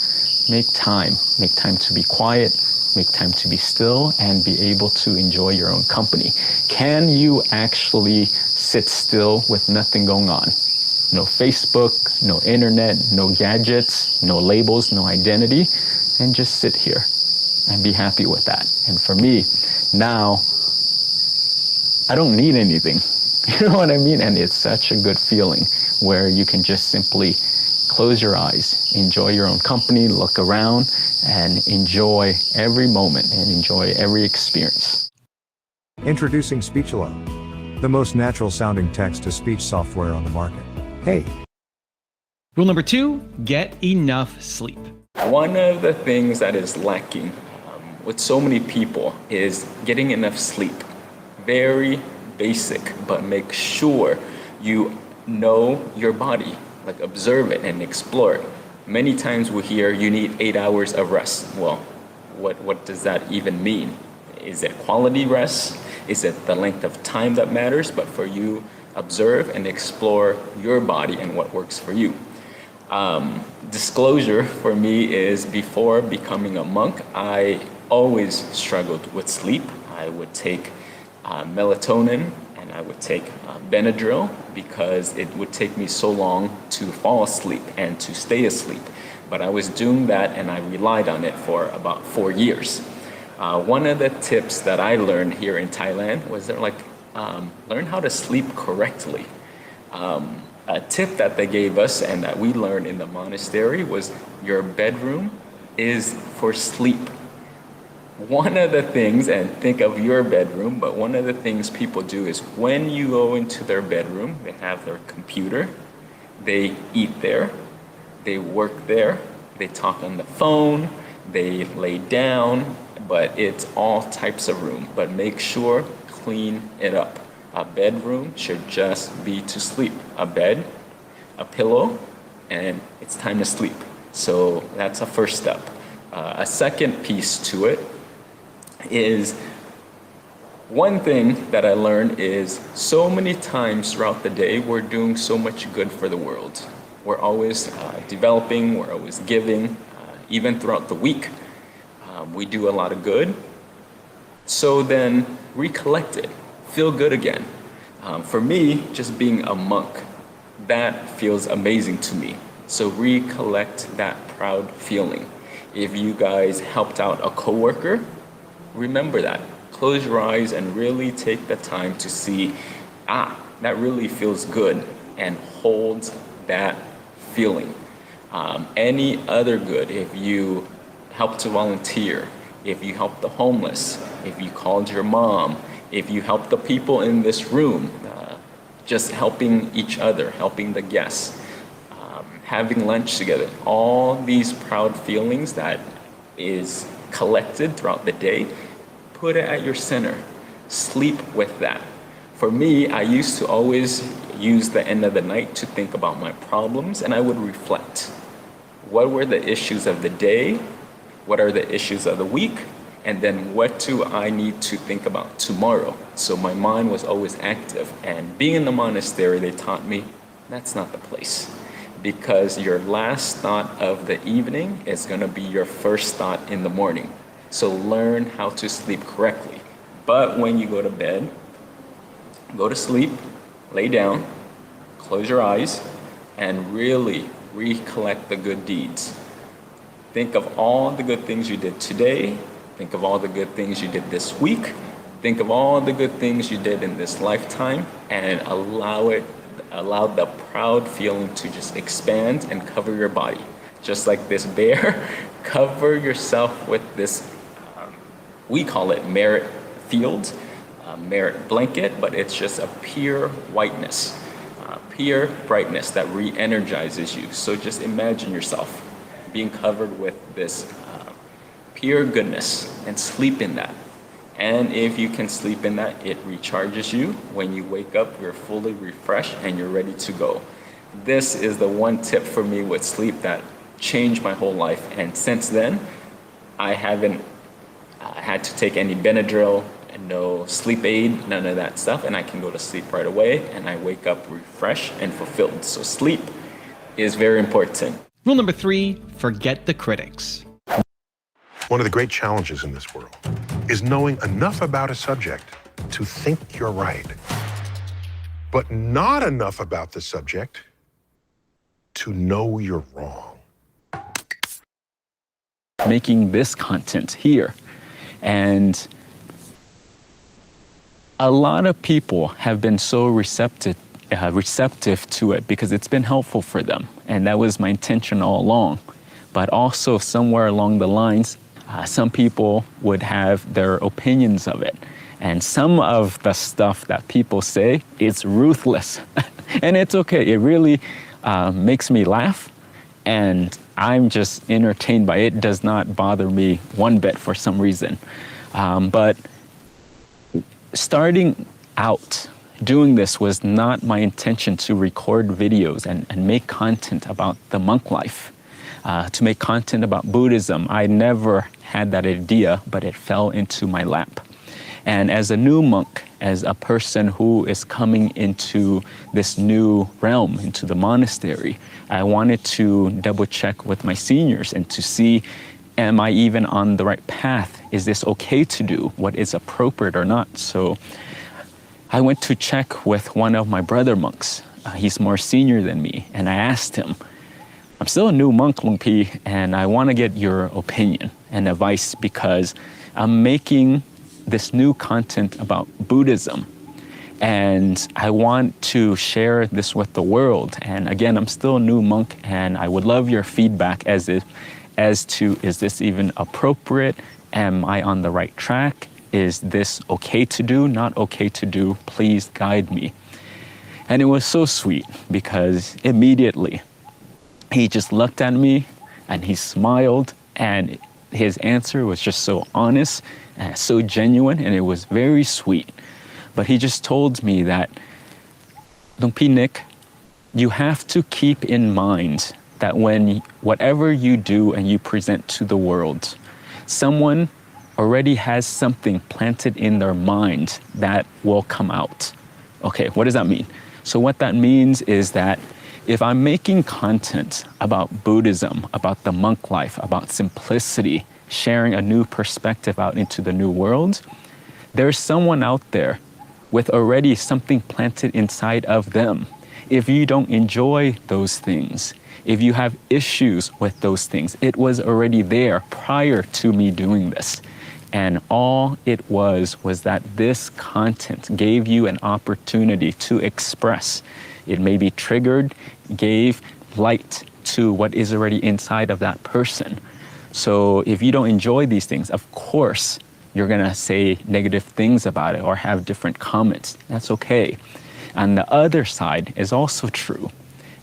make time to be quiet, make time to be still, and be able to enjoy your own company. Can you actually sit still with nothing going on? No Facebook, no internet, no gadgets, no labels, no identity, and just sit here and be happy with that. And for me, now, I don't need anything. You know what I mean? And it's such a good feeling where you can just simply close your eyes, enjoy your own company, look around, and enjoy every moment and enjoy every experience. Introducing Speechalo, the most natural sounding text-to-speech software on the market. Hey. Rule number 2, get enough sleep. One of the things that is lacking with so many people is getting enough sleep. Very basic, but make sure you know your body, like observe it and explore it. Many times we hear you need 8 hours of rest. Well, what does that even mean? Is it quality rest? Is it the length of time that matters? But for you, observe and explore your body and what works for you. Disclosure for me is before becoming a monk, I always struggled with sleep. I would take melatonin and I would take Benadryl because it would take me so long to fall asleep and to stay asleep. But I was doing that and I relied on it for about 4 years. One of the tips that I learned here in Thailand was that learn how to sleep correctly. A tip that they gave us and that we learned in the monastery was your bedroom is for sleep. One of the things, and think of your bedroom, but one of the things people do is when you go into their bedroom, they have their computer, they eat there, they work there, they talk on the phone, they lay down, but it's all types of room. But make sure, clean it up. A bedroom should just be to sleep. A bed, a pillow, and it's time to sleep. So that's a first step. A second piece to it is one thing that I learned is so many times throughout the day we're doing so much good for the world. We're always developing, we're always giving, even throughout the week. We do a lot of good. So then recollect it, feel good again. For me, just being a monk, that feels amazing to me. So recollect that proud feeling. If you guys helped out a coworker, remember that. Close your eyes and really take the time to see, that really feels good, and hold that feeling. Any other good, if you help to volunteer, if you help the homeless, if you called your mom, if you help the people in this room, just helping each other, helping the guests, having lunch together, all these proud feelings that is collected throughout the day, put it at your center. Sleep with that. For me, I used to always use the end of the night to think about my problems, and I would reflect. What were the issues of the day? What are the issues of the week? And then what do I need to think about tomorrow? So my mind was always active. And being in the monastery, they taught me that's not the place. Because your last thought of the evening is going to be your first thought in the morning. So learn how to sleep correctly. But when you go to bed, go to sleep, lay down, close your eyes, and really recollect the good deeds. Think of all the good things you did today. Think of all the good things you did this week. Think of all the good things you did in this lifetime, and allow the proud feeling to just expand and cover your body. Just like this bear, cover yourself with this, we call it merit field, merit blanket, but it's just a pure whiteness, pure brightness that re-energizes you. So just imagine yourself being covered with this pure goodness and sleep in that. And if you can sleep in that, it recharges you. When you wake up, you're fully refreshed and you're ready to go. This is the one tip for me with sleep that changed my whole life. And since then, I haven't had to take any Benadryl, no sleep aid, none of that stuff. And I can go to sleep right away and I wake up refreshed and fulfilled. So sleep is very important. Rule number 3, forget the critics. One of the great challenges in this world is knowing enough about a subject to think you're right, but not enough about the subject to know you're wrong. Making this content here, and a lot of people have been so receptive to it because it's been helpful for them, and that was my intention all along. But also somewhere along the lines, some people would have their opinions of it. And some of the stuff that people say is ruthless. And it's okay. It really makes me laugh. And I'm just entertained by it. It does not bother me one bit for some reason. But starting out, doing this was not my intention to record videos and make content about the monk life. To make content about Buddhism. I never had that idea, but it fell into my lap. And as a new monk, as a person who is coming into this new realm, into the monastery, I wanted to double check with my seniors and to see, am I even on the right path? Is this okay to do? What is appropriate or not? So I went to check with one of my brother monks. He's more senior than me. And I asked him, I'm still a new monk, Lung Pi, and I want to get your opinion and advice because I'm making this new content about Buddhism and I want to share this with the world. And again, I'm still a new monk and I would love your feedback as to is this even appropriate? Am I on the right track? Is this okay to do, not okay to do? Please guide me. And it was so sweet because immediately, he just looked at me and he smiled and his answer was just so honest and so genuine and it was very sweet. But he just told me that, Lung Pi Nick, you have to keep in mind that when whatever you do and you present to the world, someone already has something planted in their mind that will come out. Okay, what does that mean? So what that means is that if I'm making content about Buddhism, about the monk life, about simplicity, sharing a new perspective out into the new world, there's someone out there with already something planted inside of them. If you don't enjoy those things, if you have issues with those things, it was already there prior to me doing this. And all it was that this content gave you an opportunity to express. It may be triggered, gave light to what is already inside of that person. So if you don't enjoy these things, of course, you're gonna say negative things about it or have different comments. That's okay. And the other side is also true.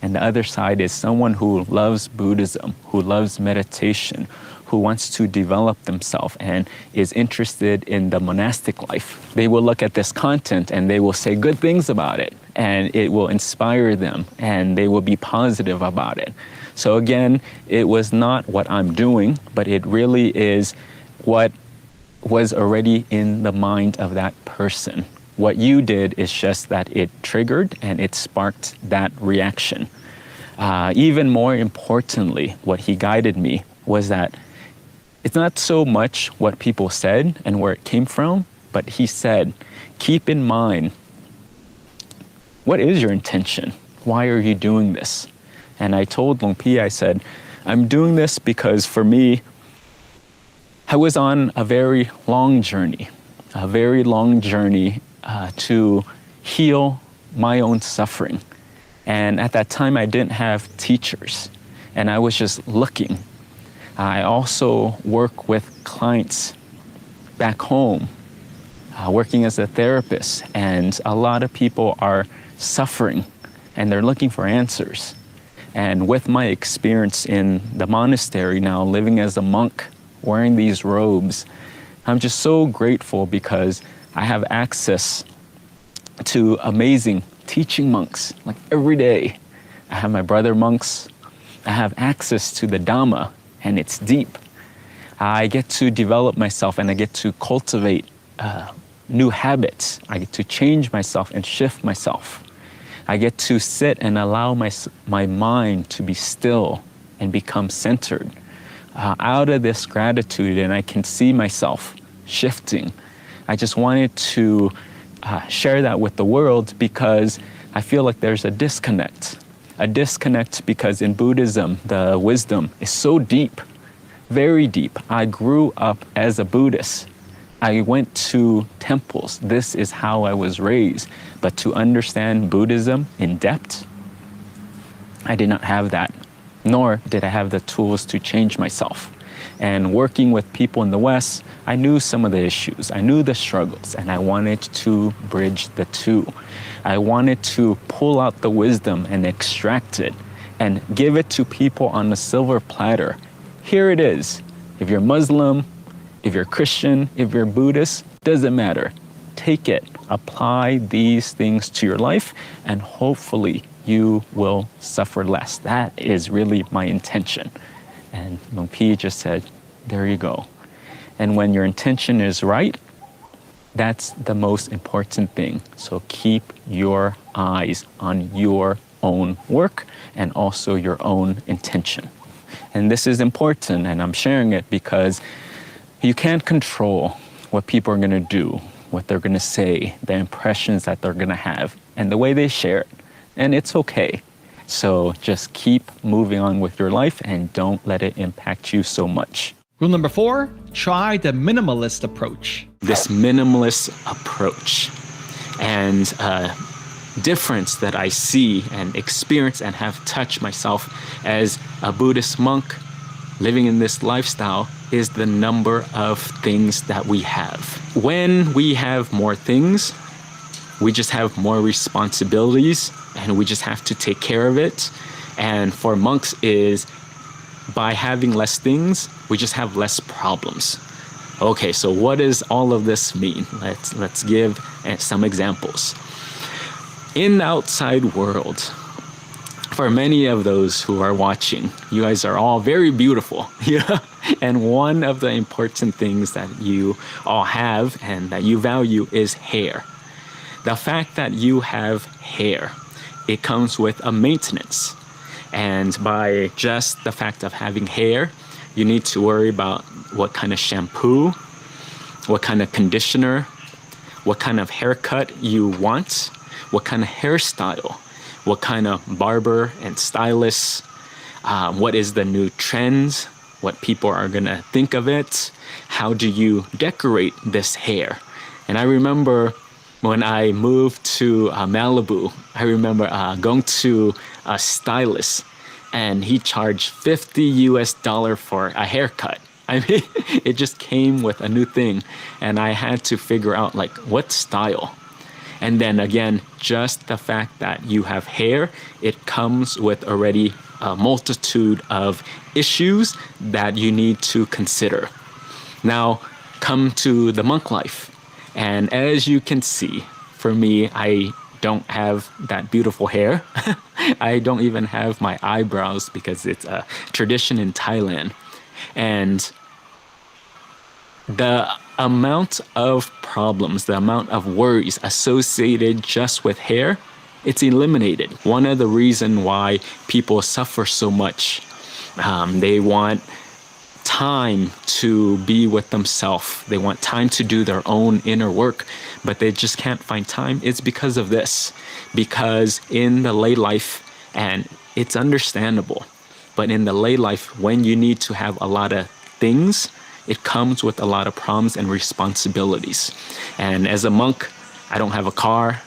And the other side is someone who loves Buddhism, who loves meditation, who wants to develop themselves and is interested in the monastic life. They will look at this content and they will say good things about it, and it will inspire them, and they will be positive about it. So again, it was not what I'm doing, but it really is what was already in the mind of that person. What you did is just that it triggered and it sparked that reaction. Even more importantly, what he guided me was that it's not so much what people said and where it came from, but he said, keep in mind, what is your intention? Why are you doing this? And I told Long Pi, I said, I'm doing this because for me, I was on a very long journey to heal my own suffering. And at that time, I didn't have teachers, and I was just looking. I also work with clients back home, working as a therapist, and a lot of people are suffering, and they're looking for answers. And with my experience in the monastery now, living as a monk, wearing these robes, I'm just so grateful because I have access to amazing teaching monks, like every day. I have my brother monks. I have access to the Dhamma, and it's deep. I get to develop myself, and I get to cultivate new habits. I get to change myself and shift myself. I get to sit and allow my mind to be still and become centered. Out of this gratitude, and I can see myself shifting. I just wanted to share that with the world because I feel like there's a disconnect. A disconnect because in Buddhism, the wisdom is so deep, very deep. I grew up as a Buddhist. I went to temples. This is how I was raised. But to understand Buddhism in depth, I did not have that, nor did I have the tools to change myself. And working with people in the West, I knew some of the issues, I knew the struggles, and I wanted to bridge the two. I wanted to pull out the wisdom and extract it and give it to people on a silver platter. Here it is. If you're Muslim, if you're Christian, if you're Buddhist, doesn't matter. Take it, apply these things to your life, and hopefully you will suffer less. That is really my intention. And Long Pi just said, there you go. And when your intention is right, that's the most important thing. So keep your eyes on your own work and also your own intention. And this is important, and I'm sharing it because you can't control what people are gonna do, what they're gonna say, the impressions that they're gonna have, and the way they share it. And it's okay. So just keep moving on with your life and don't let it impact you so much. Rule number 4, try the minimalist approach. This minimalist approach and difference that I see and experience and have touched myself as a Buddhist monk living in this lifestyle is the number of things that we have. When we have more things, we just have more responsibilities and we just have to take care of it. And for monks is by having less things, we just have less problems. Okay, so what does all of this mean? Let's give some examples. In the outside world, for many of those who are watching, you guys are all very beautiful. Yeah. And one of the important things that you all have and that you value is hair. The fact that you have hair, it comes with a maintenance. And by just the fact of having hair, you need to worry about what kind of shampoo, what kind of conditioner, what kind of haircut you want, what kind of hairstyle, what kind of barber and stylist, what is the new trends, what people are gonna think of it, how do you decorate this hair. And I remember when I moved to Malibu, I remember going to a stylist and he charged $50 for a haircut. I mean, it just came with a new thing, and I had to figure out like what style. And then again, just the fact that you have hair, it comes with already a multitude of issues that you need to consider. Now, come to the monk life. And as you can see, for me, I don't have that beautiful hair. I don't even have my eyebrows because it's a tradition in Thailand. And the amount of problems, the amount of worries associated just with hair, it's eliminated. One of the reasons why people suffer so much, they want time to be with themselves. They want time to do their own inner work, but they just can't find time. It's because of this. Because in the lay life, and it's understandable, but in the lay life, when you need to have a lot of things, it comes with a lot of problems and responsibilities. And as a monk, I don't have a car.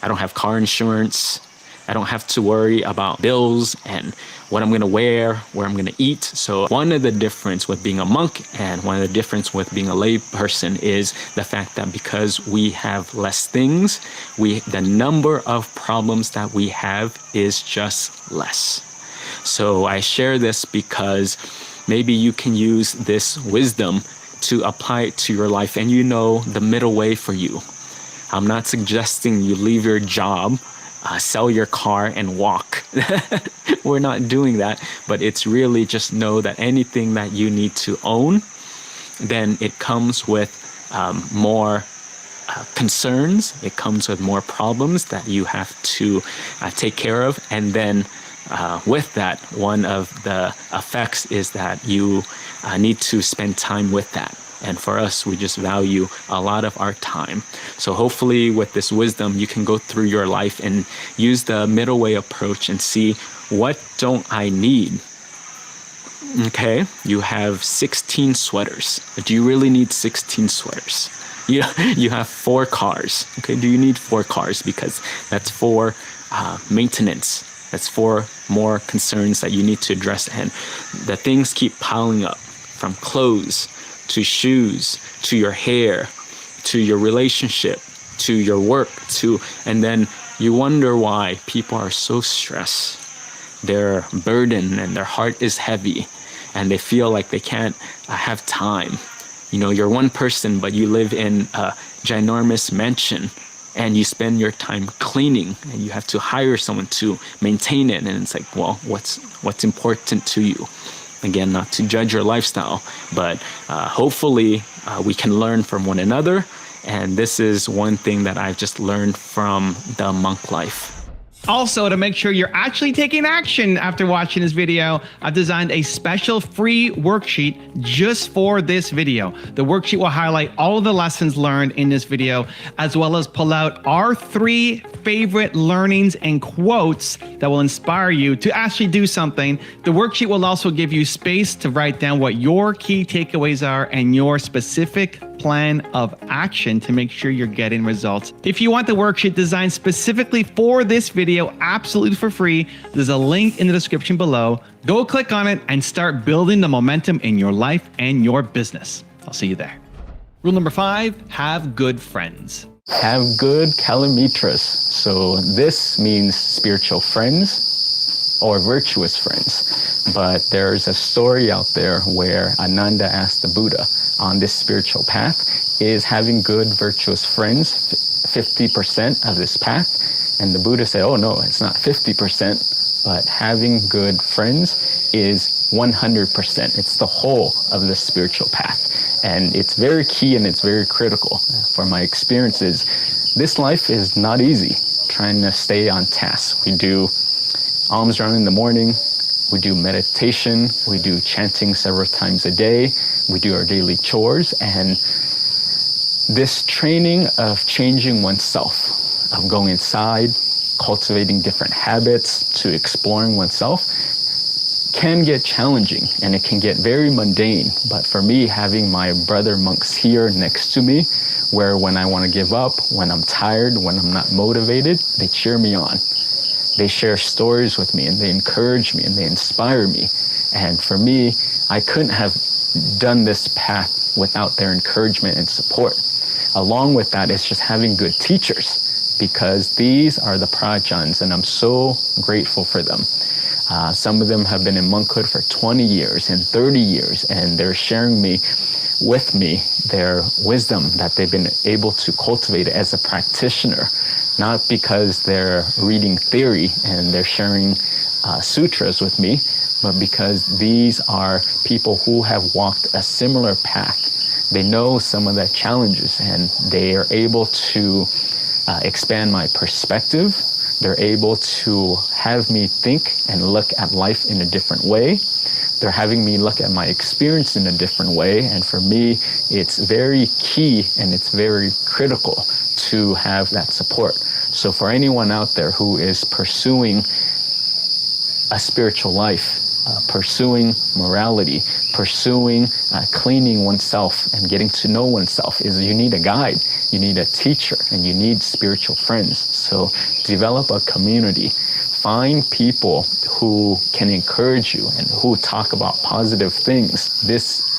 I don't have car insurance. I don't have to worry about bills and what I'm gonna wear, where I'm gonna eat. So one of the difference with being a monk and one of the difference with being a lay person is the fact that because we have less things, the number of problems that we have is just less. So I share this because maybe you can use this wisdom to apply it to your life, and you know the middle way for you. I'm not suggesting you leave your job, sell your car and walk. We're not doing that, but it's really just know that anything that you need to own, then it comes with more concerns. It comes with more problems that you have to take care of. And then with that, one of the effects is that you need to spend time with that. And for us, we just value a lot of our time. So hopefully with this wisdom, you can go through your life and use the middle way approach and see, what don't I need? Okay, you have 16 sweaters. Do you really need 16 sweaters? You have 4 cars. Okay, do you need 4 cars? Because that's 4 maintenance. That's 4 more concerns that you need to address. And the things keep piling up, from clothes to shoes, to your hair, to your relationship, to your work, and then you wonder why people are so stressed. They're burdened and their heart is heavy and they feel like they can't have time. You know, you're one person, but you live in a ginormous mansion and you spend your time cleaning and you have to hire someone to maintain it. And it's like, well, what's important to you? Again, not to judge your lifestyle, but hopefully we can learn from one another. And this is one thing that I've just learned from the monk life. Also, to make sure you're actually taking action after watching this video, I've designed a special free worksheet just for this video. The worksheet will highlight all of the lessons learned in this video, as well as pull out our 3 favorite learnings and quotes that will inspire you to actually do something. The worksheet will also give you space to write down what your key takeaways are and your specific plan of action to make sure you're getting results. If you want the worksheet designed specifically for this video, absolutely for free, there's a link in the description below. Go click on it and start building the momentum in your life and your business. I'll see you there. Rule number 5, have good friends. Have good kalamitras. So this means spiritual friends or virtuous friends. But there's a story out there where Ananda asked the Buddha on this spiritual path, is having good virtuous friends 50% of this path? And the Buddha said, oh no, it's not 50%, but having good friends is 100%. It's the whole of the spiritual path. And it's very key and it's very critical. For my experiences, this life is not easy, trying to stay on task. We do alms round in the morning, we do meditation, we do chanting several times a day, we do our daily chores, and this training of changing oneself, of going inside, cultivating different habits, to exploring oneself, can get challenging and it can get very mundane. But for me, having my brother monks here next to me, where when I want to give up, when I'm tired, when I'm not motivated, they cheer me on. They share stories with me and they encourage me and they inspire me. And for me, I couldn't have done this path without their encouragement and support. Along with that, it's just having good teachers, because these are the prajans and I'm so grateful for them. Some of them have been in monkhood for 20 years and 30 years, and they're sharing with me their wisdom that they've been able to cultivate as a practitioner, not because they're reading theory and they're sharing sutras with me, but because these are people who have walked a similar path. They know some of the challenges and they are able to expand my perspective. They're able to have me think and look at life in a different way. They're having me look at my experience in a different way. And for me, it's very key and it's very critical to have that support. So for anyone out there who is pursuing a spiritual life, pursuing morality, pursuing cleaning oneself and getting to know oneself, is you need a guide, you need a teacher, and you need spiritual friends. So develop a community. Find people who can encourage you and who talk about positive things. This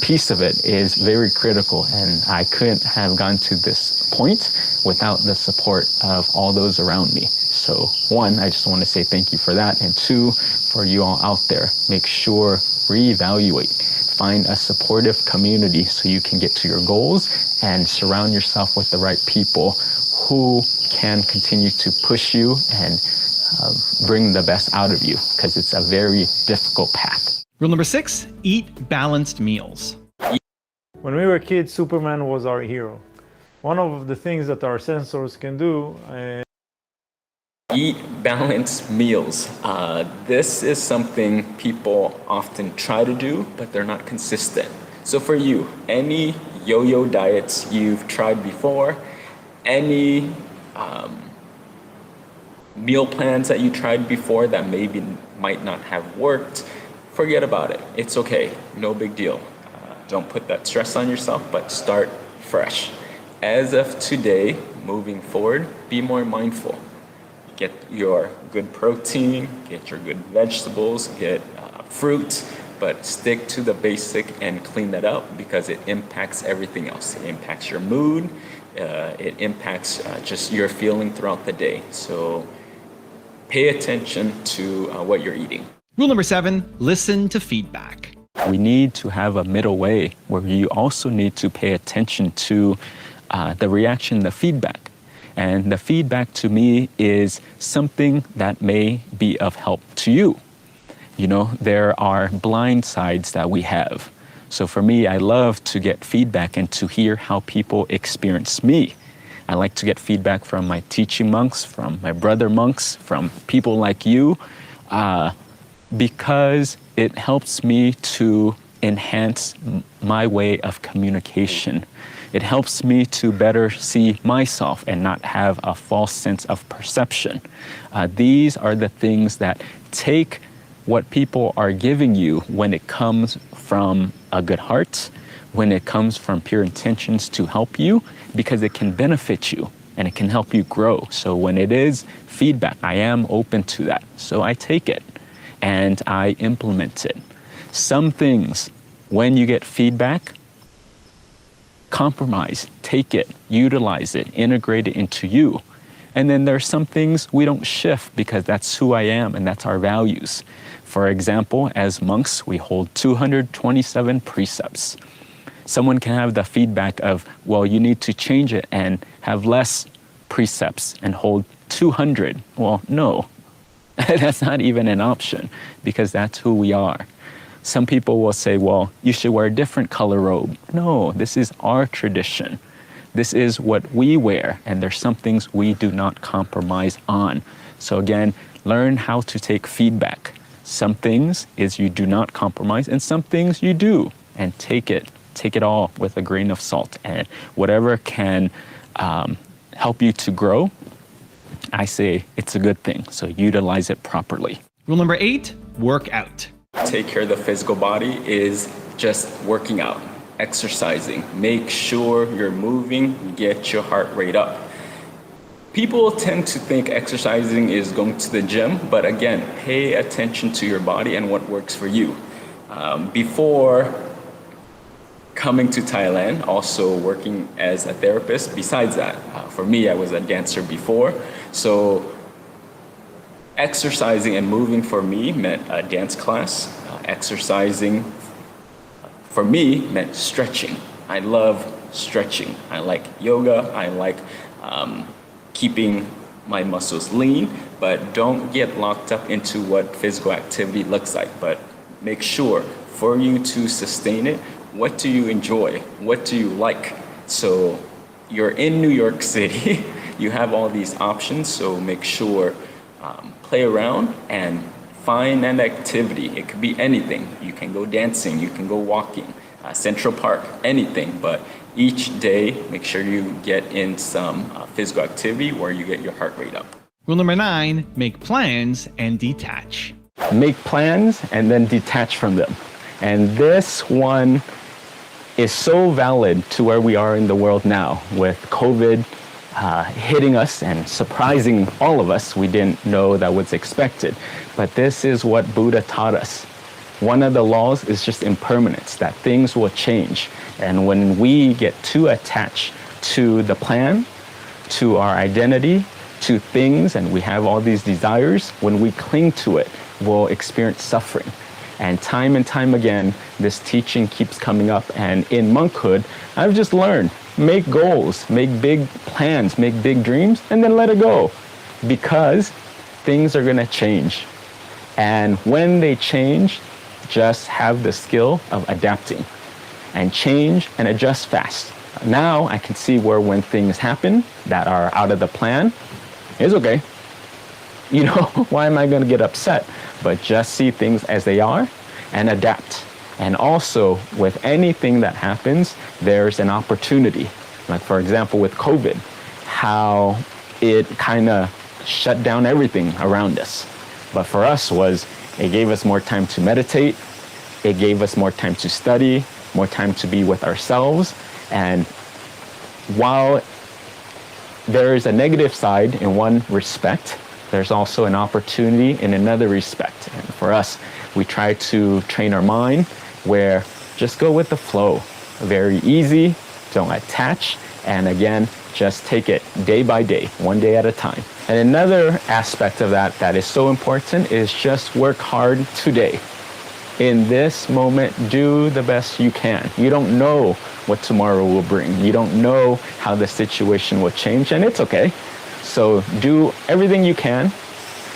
piece of it is very critical, and I couldn't have gone to this point without the support of all those around me. So one, I just want to say thank you for that. And two, for you all out there, make sure, reevaluate. Find a supportive community so you can get to your goals, and surround yourself with the right people who can continue to push you and bring the best out of you, because it's a very difficult path. Rule number 6, eat balanced meals. When we were kids, Superman was our hero. One of the things that our sensors can do Eat balanced meals. This is something people often try to do, but they're not consistent. So for you, any yo-yo diets you've tried before, any meal plans that you tried before that maybe might not have worked, forget about it. It's okay, no big deal. Don't put that stress on yourself, but start fresh. As of today, moving forward, be more mindful. Get your good protein, get your good vegetables, get fruit, but stick to the basic and clean that up, because it impacts everything else. It impacts your mood, it impacts just your feeling throughout the day. So pay attention to what you're eating. Rule number 7, listen to feedback. We need to have a middle way where you also need to pay attention to the reaction, the feedback. And the feedback to me is something that may be of help to you. You know, there are blind sides that we have. So for me, I love to get feedback and to hear how people experience me. I like to get feedback from my teaching monks, from my brother monks, from people like you, because it helps me to enhance my way of communication. It helps me to better see myself and not have a false sense of perception. These are the things that take what people are giving you when it comes from a good heart, when it comes from pure intentions to help you, because it can benefit you and it can help you grow. So when it is feedback, I am open to that. So I take it and I implement it. Some things, when you get feedback, compromise, take it, utilize it, integrate it into you. And then there's some things we don't shift because that's who I am and that's our values. For example, as monks, we hold 227 precepts. Someone can have the feedback of, well, you need to change it and have less precepts and hold 200. Well, no, that's not even an option because that's who we are. Some people will say, well, you should wear a different color robe. No, this is our tradition. This is what we wear, and there's some things we do not compromise on. So again, learn how to take feedback. Some things is you do not compromise, and some things you do, and take it all with a grain of salt. And whatever can help you to grow, I say it's a good thing. So utilize it properly. Rule number 8, work out. Take care of the physical body is just working out, exercising. Make sure you're moving, get your heart rate up. People tend to think exercising is going to the gym, but again, pay attention to your body and what works for you. Before coming to Thailand, also working as a therapist, besides that, for me, I was a dancer before. So exercising and moving for me meant a dance class. Exercising for me meant stretching. I love stretching. I like yoga. I like keeping my muscles lean, but don't get locked up into what physical activity looks like. But make sure for you to sustain it, what do you enjoy? What do you like? So you're in New York City, you have all these options, so make sure play around and find an activity. It could be anything. You can go dancing, you can go walking, Central Park, anything, but each day, make sure you get in some physical activity where you get your heart rate up. Rule number 9, make plans and detach. Make plans and then detach from them. And this one is so valid to where we are in the world now with COVID hitting us and surprising all of us. We didn't know that was expected. But this is what Buddha taught us. One of the laws is just impermanence, that things will change. And when we get too attached to the plan, to our identity, to things, and we have all these desires, when we cling to it, we'll experience suffering. And time again, this teaching keeps coming up. And in monkhood, I've just learned, make goals, make big plans, make big dreams, and then let it go. Because things are gonna change. And when they change, just have the skill of adapting and change and adjust fast. Now I can see where when things happen that are out of the plan, it's okay. You know, why am I gonna get upset? But just see things as they are and adapt. And also with anything that happens, there's an opportunity. Like for example, with COVID, how it kind of shut down everything around us. But for us it gave us more time to meditate. It gave us more time to study, more time to be with ourselves. And while there is a negative side in one respect, there's also an opportunity in another respect. And for us, we try to train our mind where just go with the flow. Very easy, don't attach, and again, just take it day by day, one day at a time. And another aspect of that is so important is just work hard today. In this moment, do the best you can. You don't know what tomorrow will bring. You don't know how the situation will change, and it's okay. So do everything you can,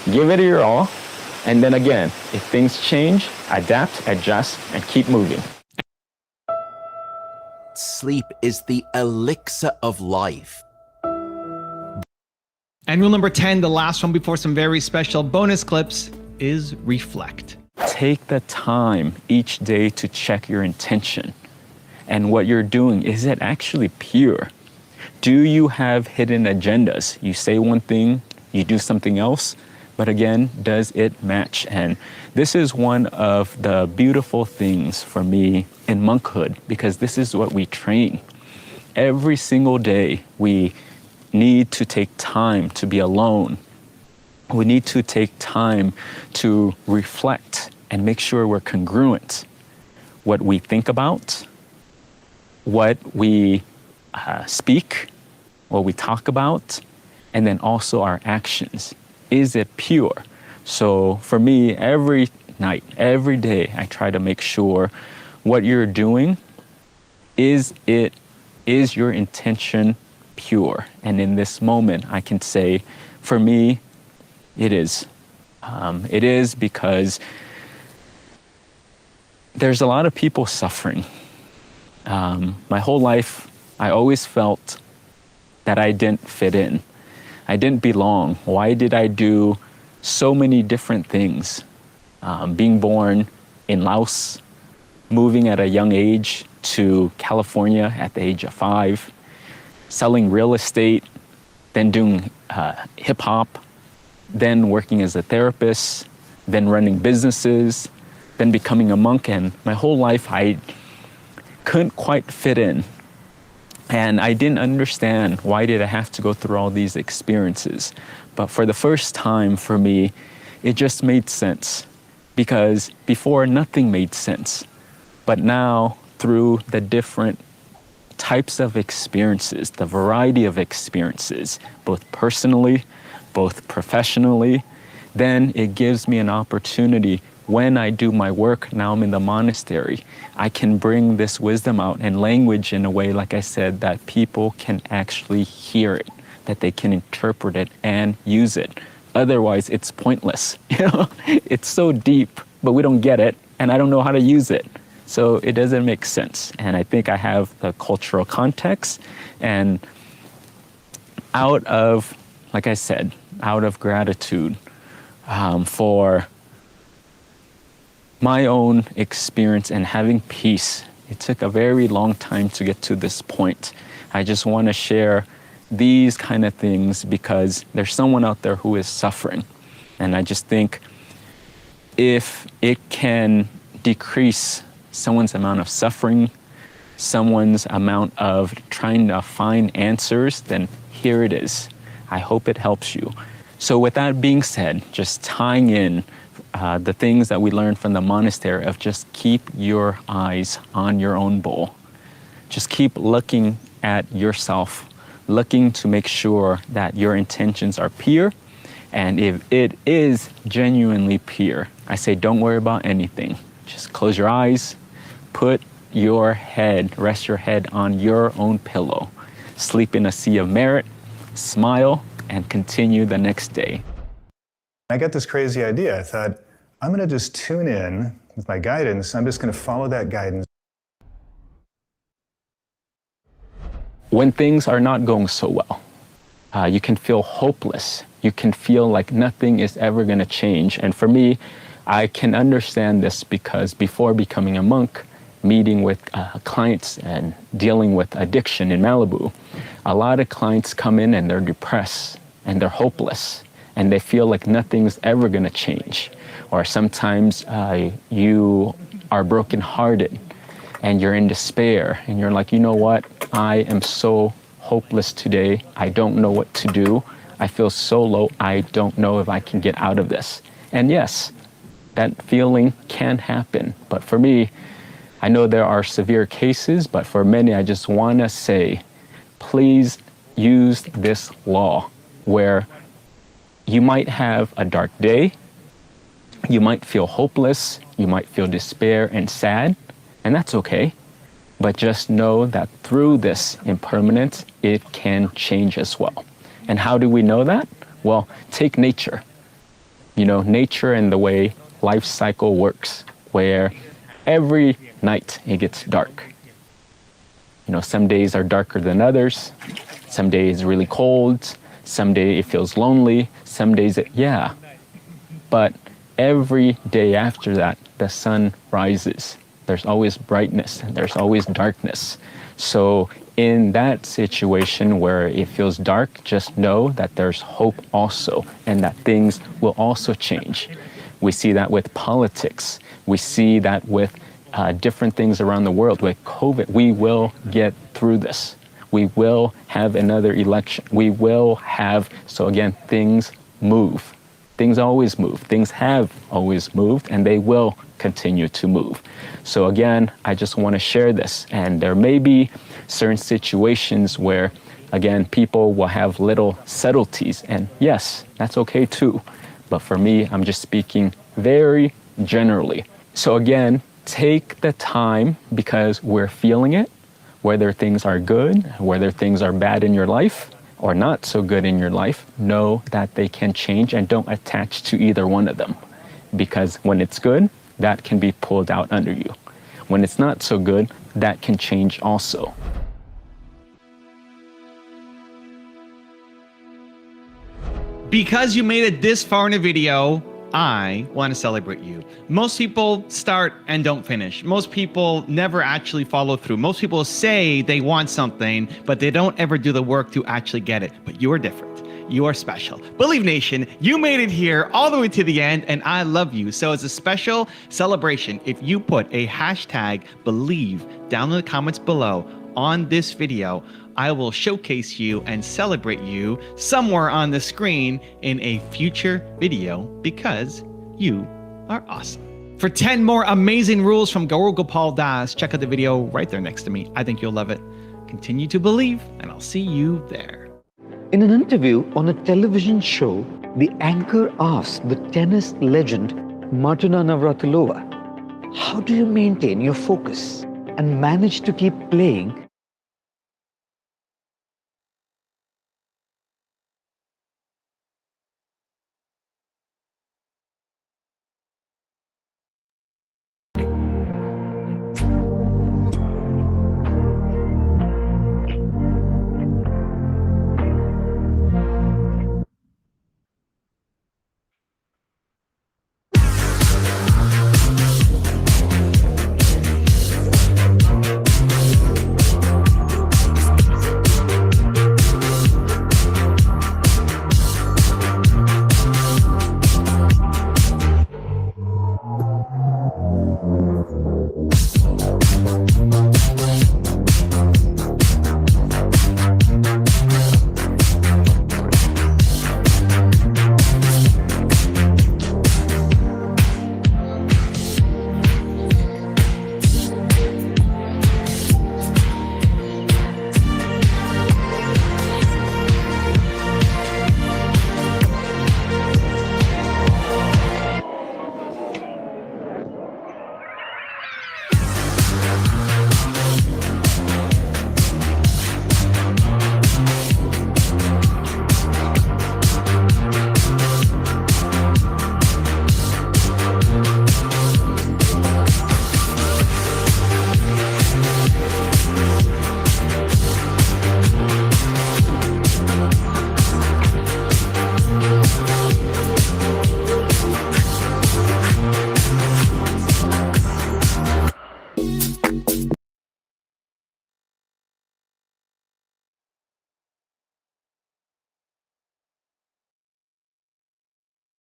give it your all, and then again, if things change, adapt, adjust, and keep moving. Sleep is the elixir of life. And rule number 10, the last one before some very special bonus clips, is reflect. Take the time each day to check your intention and what you're doing. Is it actually pure? Do you have hidden agendas? You say one thing, you do something else, but again, does it match? And this is one of the beautiful things for me in monkhood, because this is what we train. Every single day, we need to take time to be alone. We need to take time to reflect and make sure we're congruent. What we think about, what we speak, what we talk about, and then also our actions. Is it pure? So for me, every night, every day, I try to make sure what you're doing, is your intention pure? And in this moment, I can say, for me, it is. It is because there's a lot of people suffering. My whole life, I always felt that I didn't fit in. I didn't belong. Why did I do so many different things? Being born in Laos, moving at a young age to California at the age of 5, selling real estate, then doing hip hop, then working as a therapist, then running businesses, then becoming a monk. And my whole life, I couldn't quite fit in. And I didn't understand why did I have to go through all these experiences. But for the first time for me, it just made sense, because before nothing made sense. But now through the different types of experiences, the variety of experiences, both personally, both professionally, then it gives me an opportunity when I do my work, now I'm in the monastery, I can bring this wisdom out and language in a way, like I said, that people can actually hear it, that they can interpret it and use it. Otherwise, it's pointless. It's so deep, but we don't get it, and I don't know how to use it. So it doesn't make sense. And I think I have the cultural context, and out of, like I said, out of gratitude for my own experience and having peace. It took a very long time to get to this point. I just want to share these kind of things because there's someone out there who is suffering. And I just think if it can decrease someone's amount of suffering, someone's amount of trying to find answers, then here it is. I hope it helps you. So with that being said, just tying in the things that we learned from the monastery of just keep your eyes on your own bowl. Just keep looking at yourself, looking to make sure that your intentions are pure. And if it is genuinely pure, I say don't worry about anything. Just close your eyes, put your head, rest your head on your own pillow. Sleep in a sea of merit, smile, and continue the next day. I got this crazy idea. I thought, I'm going to just tune in with my guidance. I'm just going to follow that guidance. When things are not going so well, you can feel hopeless. You can feel like nothing is ever going to change. And for me, I can understand this because before becoming a monk, meeting with clients and dealing with addiction in Malibu, a lot of clients come in and they're depressed and they're hopeless and they feel like nothing's ever going to change. Or sometimes you are brokenhearted and you're in despair and you're like, you know what? I am so hopeless today. I don't know what to do. I feel so low. I don't know if I can get out of this. And yes, that feeling can happen. But for me, I know there are severe cases, but for many, I just want to say, please use this law where you might have a dark day, you might feel hopeless, you might feel despair and sad, and that's okay. But just know that through this impermanence, it can change as well. And how do we know that? Well, take nature. You know, nature and the way life cycle works, where every night it gets dark. You know, some days are darker than others. Some days it's really cold. Some day it feels lonely. Some days but every day after that, the sun rises. There's always brightness and there's always darkness. So in that situation where it feels dark, just know that there's hope also and that things will also change. We see that with politics. We see that with different things around the world. With COVID, we will get through this. We will have another election. We will have, so again, things move. Things always move. Things have always moved, and they will continue to move. So again, I just want to share this. And there may be certain situations where, again, people will have little subtleties. And yes, that's okay too. But for me, I'm just speaking very generally. So again, take the time because we're feeling it, whether things are good, whether things are bad in your life, or not so good in your life, know that they can change and don't attach to either one of them. Because when it's good, that can be pulled out under you. When it's not so good, that can change also. Because you made it this far in a video, I want to celebrate you. Most people start and don't finish. Most people never actually follow through. Most people say they want something, but they don't ever do the work to actually get it. But you are different. You are special. Believe Nation, you made it here all the way to the end, and I love you. So as a special celebration, if you put a hashtag believe down in the comments below on this video, I will showcase you and celebrate you somewhere on the screen in a future video because you are awesome. For 10 more amazing rules from Gaurav Gopal Das, check out the video right there next to me. I think you'll love it. Continue to believe, and I'll see you there. In an interview on a television show, the anchor asked the tennis legend Martina Navratilova, how do you maintain your focus and manage to keep playing